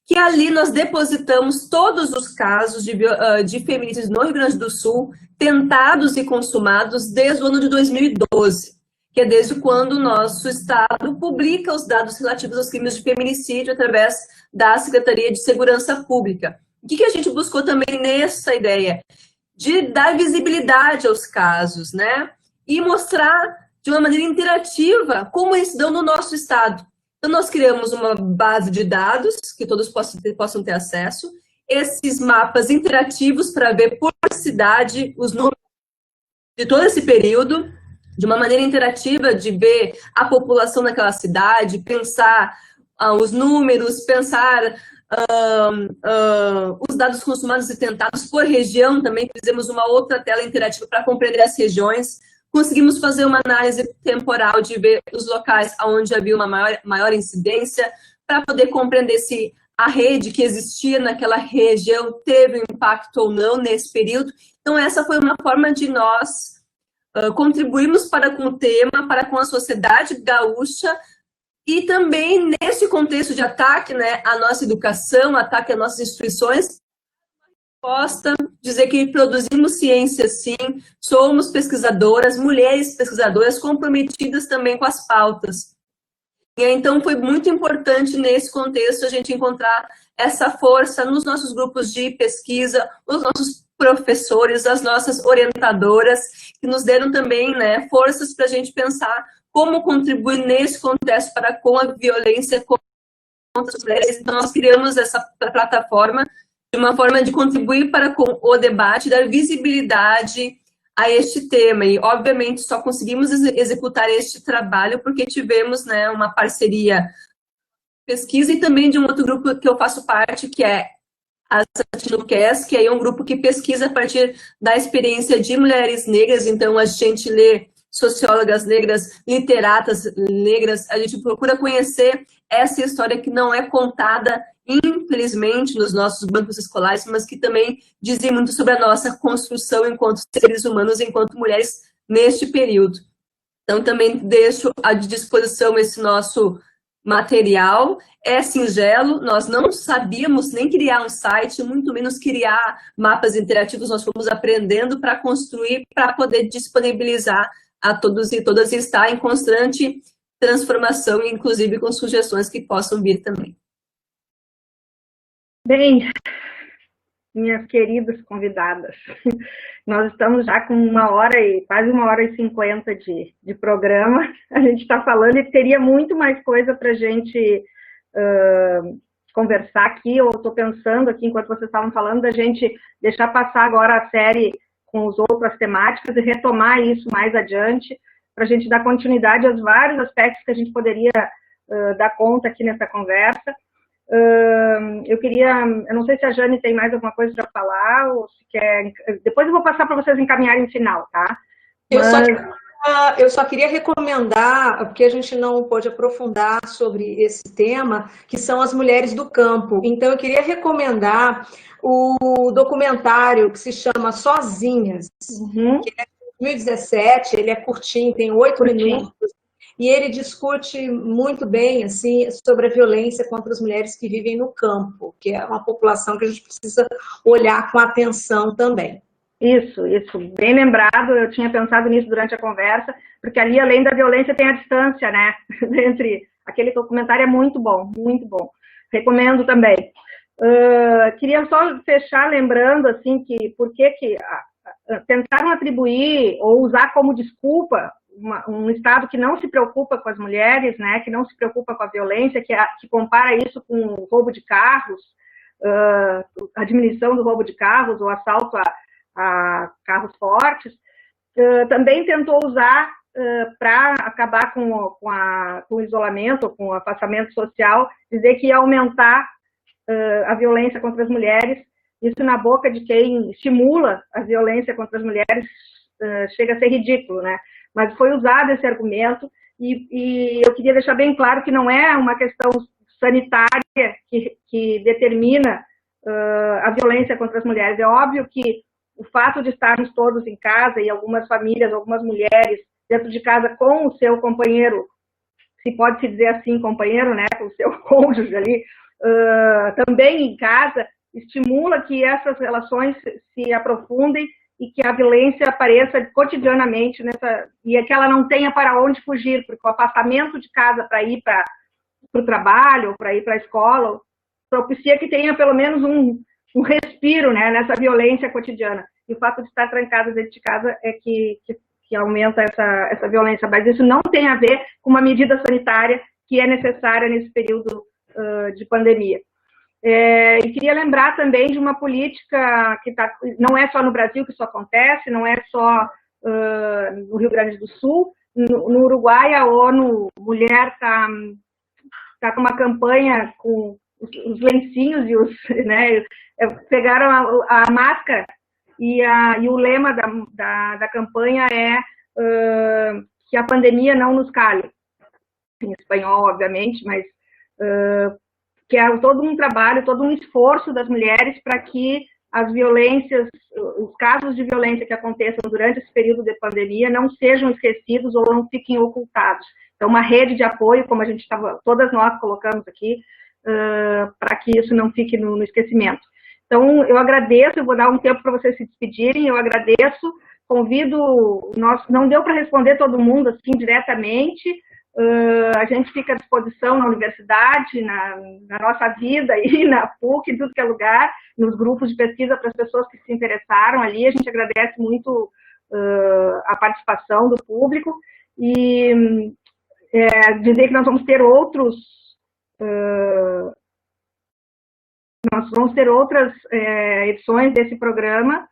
que ali nós depositamos todos os casos de feminicídios no Rio Grande do Sul, tentados e consumados desde o ano de 2012, que é desde quando o nosso Estado publica os dados relativos aos crimes de feminicídio através da Secretaria de Segurança Pública. O que a gente buscou também nessa ideia? De dar visibilidade aos casos, né? E mostrar de uma maneira interativa como eles dão no nosso estado. Então, nós criamos uma base de dados que todos possam ter acesso, esses mapas interativos para ver por cidade os números de todo esse período, de uma maneira interativa de ver a população daquela cidade, pensar os números, pensar os dados consumados e tentados por região. Também fizemos uma outra tela interativa para compreender as regiões. Conseguimos fazer uma análise temporal de ver os locais onde havia uma maior incidência, para poder compreender se a rede que existia naquela região teve um impacto ou não nesse período. Então, essa foi uma forma de nós contribuirmos para com o tema, para com a sociedade gaúcha, e também nesse contexto de ataque, né, à nossa educação, ataque às nossas instituições, resposta, dizer que produzimos ciência, sim, somos pesquisadoras, mulheres pesquisadoras comprometidas também com as pautas. E então foi muito importante nesse contexto a gente encontrar essa força nos nossos grupos de pesquisa, os nossos professores, as nossas orientadoras, que nos deram também, né, forças para a gente pensar como contribuir nesse contexto para com a violência contra as mulheres. Então, nós criamos essa plataforma de uma forma de contribuir para com o debate, dar visibilidade a este tema. E, obviamente, só conseguimos executar este trabalho porque tivemos, né, uma parceria pesquisa e também de um outro grupo que eu faço parte, que é a SatinoCast, que é um grupo que pesquisa a partir da experiência de mulheres negras. Então, a gente lê sociólogas negras, literatas negras, a gente procura conhecer essa história que não é contada, infelizmente, nos nossos bancos escolares, mas que também dizem muito sobre a nossa construção enquanto seres humanos, enquanto mulheres, neste período. Então, também deixo à disposição esse nosso material. É singelo, nós não sabíamos nem criar um site, muito menos criar mapas interativos, nós fomos aprendendo para construir, para poder disponibilizar a todos e todas, e está em constante transformação, inclusive com sugestões que possam vir também. Bem, minhas queridas convidadas, nós estamos já com quase 1h50 de programa. A gente está falando e teria muito mais coisa para a gente conversar aqui. Eu estou pensando aqui, enquanto vocês estavam falando, da gente deixar passar agora a série com as outras temáticas e retomar isso mais adiante, para a gente dar continuidade aos vários aspectos que a gente poderia dar conta aqui nessa conversa. Eu não sei se a Jane tem mais alguma coisa para falar, ou se quer... Depois eu vou passar para vocês encaminharem no final, tá? Eu só queria recomendar, porque a gente não pôde aprofundar sobre esse tema, que são as mulheres do campo. Então, eu queria recomendar o documentário que se chama Sozinhas, que é de 2017, ele é curtinho, tem 8 minutos. e ele discute muito bem assim, sobre a violência contra as mulheres que vivem no campo, que é uma população que a gente precisa olhar com atenção também. Isso, bem lembrado, eu tinha pensado nisso durante a conversa, porque ali, além da violência, tem a distância, né, entre aquele documentário, é muito bom, recomendo também. Queria só fechar lembrando, assim, que por que tentaram atribuir ou usar como desculpa um Estado que não se preocupa com as mulheres, né, que não se preocupa com a violência, que compara isso com o roubo de carros, a diminuição do roubo de carros, o assalto a carros fortes, também tentou usar para acabar com o isolamento, com o afastamento social, dizer que ia aumentar a violência contra as mulheres. Isso na boca de quem estimula a violência contra as mulheres chega a ser ridículo, né? Mas foi usado esse argumento e eu queria deixar bem claro que não é uma questão sanitária que determina a violência contra as mulheres. É óbvio que o fato de estarmos todos em casa e algumas famílias, algumas mulheres dentro de casa com o seu companheiro, se pode se dizer assim, companheiro, né, com o seu cônjuge ali, também em casa, estimula que essas relações se aprofundem e que a violência apareça cotidianamente e que ela não tenha para onde fugir, porque o afastamento de casa para ir para o trabalho, para ir para a escola, propicia que tenha pelo menos um respiro, né, nessa violência cotidiana. E o fato de estar trancado dentro de casa é que aumenta essa violência. Mas isso não tem a ver com uma medida sanitária que é necessária nesse período de pandemia. E queria lembrar também de uma política que não é só no Brasil que isso acontece, não é só no Rio Grande do Sul. No Uruguai, a ONU Mulher está com uma campanha com os lencinhos e né, pegaram a máscara e o lema da campanha é que a pandemia não nos cale, em espanhol, obviamente, mas que é todo um trabalho, todo um esforço das mulheres para que as violências, os casos de violência que aconteçam durante esse período de pandemia não sejam esquecidos ou não fiquem ocultados. Então, uma rede de apoio, como a gente todas nós colocamos aqui, para que isso não fique no esquecimento. Então, eu agradeço, eu vou dar um tempo para vocês se despedirem, eu agradeço, convido, não deu para responder todo mundo assim diretamente, a gente fica à disposição na universidade, na nossa vida, e na PUC, em tudo que é lugar, nos grupos de pesquisa para as pessoas que se interessaram ali, a gente agradece muito a participação do público, e dizer que nós vamos ter outras edições desse programa,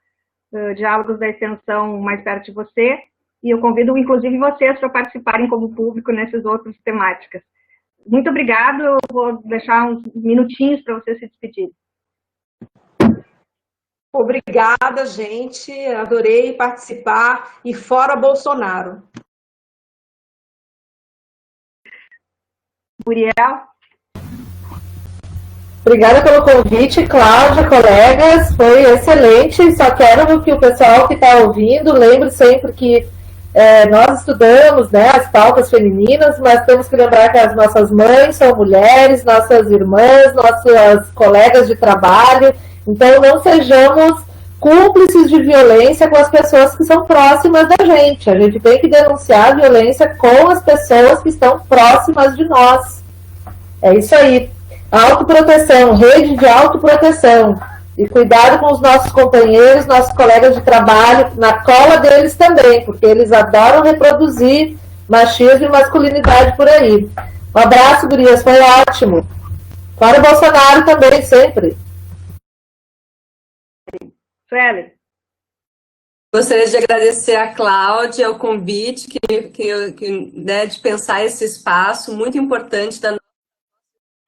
Diálogos da Extensão Mais Perto de Você, e eu convido, inclusive, vocês para participarem como público nessas outras temáticas. Muito obrigado, eu vou deixar uns minutinhos para vocês se despedirem. Obrigada, gente, adorei participar, e fora Bolsonaro. Muriel? Obrigada pelo convite, Cláudia, colegas, foi excelente. Só quero que o pessoal que está ouvindo lembre sempre que nós estudamos, né, as pautas femininas, mas temos que lembrar que as nossas mães são mulheres, nossas irmãs, nossas colegas de trabalho, então não sejamos cúmplices de violência com as pessoas que são próximas da gente. A gente tem que denunciar a violência com as pessoas que estão próximas de nós. É isso aí. Autoproteção, rede de autoproteção. E cuidado com os nossos companheiros, nossos colegas de trabalho, na cola deles também, porque eles adoram reproduzir machismo e masculinidade por aí. Um abraço, gurias, foi ótimo. Fora o Bolsonaro também, sempre. Sueli. Gostaria de agradecer a Cláudia o convite né, de pensar esse espaço muito importante da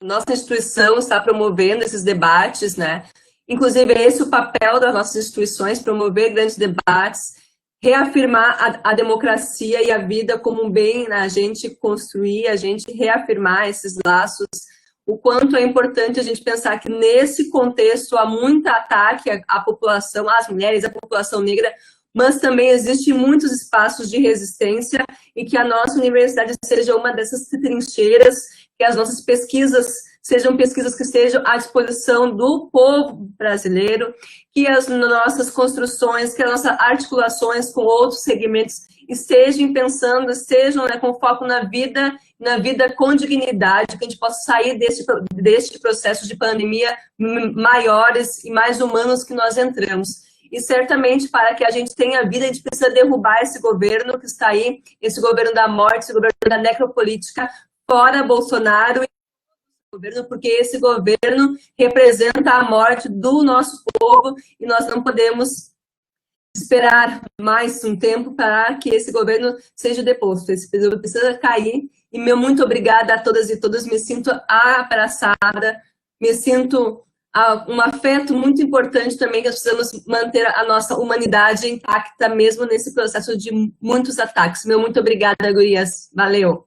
nossa instituição, está promovendo esses debates, né? Inclusive, esse é o papel das nossas instituições, promover grandes debates, reafirmar a democracia e a vida como um bem, né? A gente construir, a gente reafirmar esses laços, o quanto é importante a gente pensar que nesse contexto há muito ataque à população, às mulheres, à população negra, mas também existem muitos espaços de resistência e que a nossa universidade seja uma dessas trincheiras, que as nossas pesquisas sejam pesquisas que estejam à disposição do povo brasileiro, que as nossas construções, que as nossas articulações com outros segmentos estejam pensando, estejam, né, com foco na vida com dignidade, que a gente possa sair deste processo de pandemia maiores e mais humanos que nós entramos. E certamente, para que a gente tenha vida, a gente precisa derrubar esse governo que está aí, esse governo da morte, esse governo da necropolítica, fora Bolsonaro, porque esse governo representa a morte do nosso povo e nós não podemos esperar mais um tempo para que esse governo seja deposto. Esse governo precisa cair. E meu muito obrigada a todas e todos. Me sinto abraçada, me sinto um afeto muito importante também, que nós precisamos manter a nossa humanidade intacta, mesmo nesse processo de muitos ataques. Meu muito obrigada, gurias. Valeu!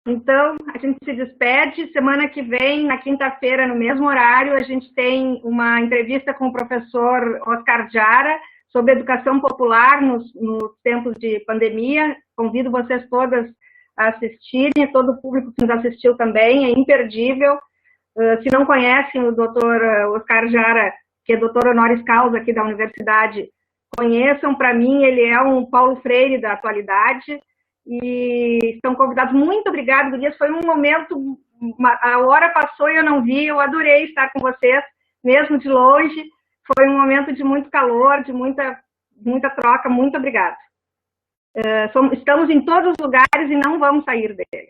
Então, a gente se despede. Semana que vem, na quinta-feira, no mesmo horário, a gente tem uma entrevista com o professor Oscar Jara sobre educação popular nos tempos de pandemia. Convido vocês todas a assistirem, todo o público que nos assistiu também, é imperdível. Se não conhecem o doutor Oscar Jara, que é doutor honoris causa aqui da universidade, conheçam. Para mim, ele é um Paulo Freire da atualidade. E estão convidados. Muito obrigada, gurias. Foi um momento, a hora passou e eu não vi. Eu adorei estar com vocês, mesmo de longe. Foi um momento de muito calor, de muita troca. Muito obrigada. Estamos em todos os lugares e não vamos sair deles.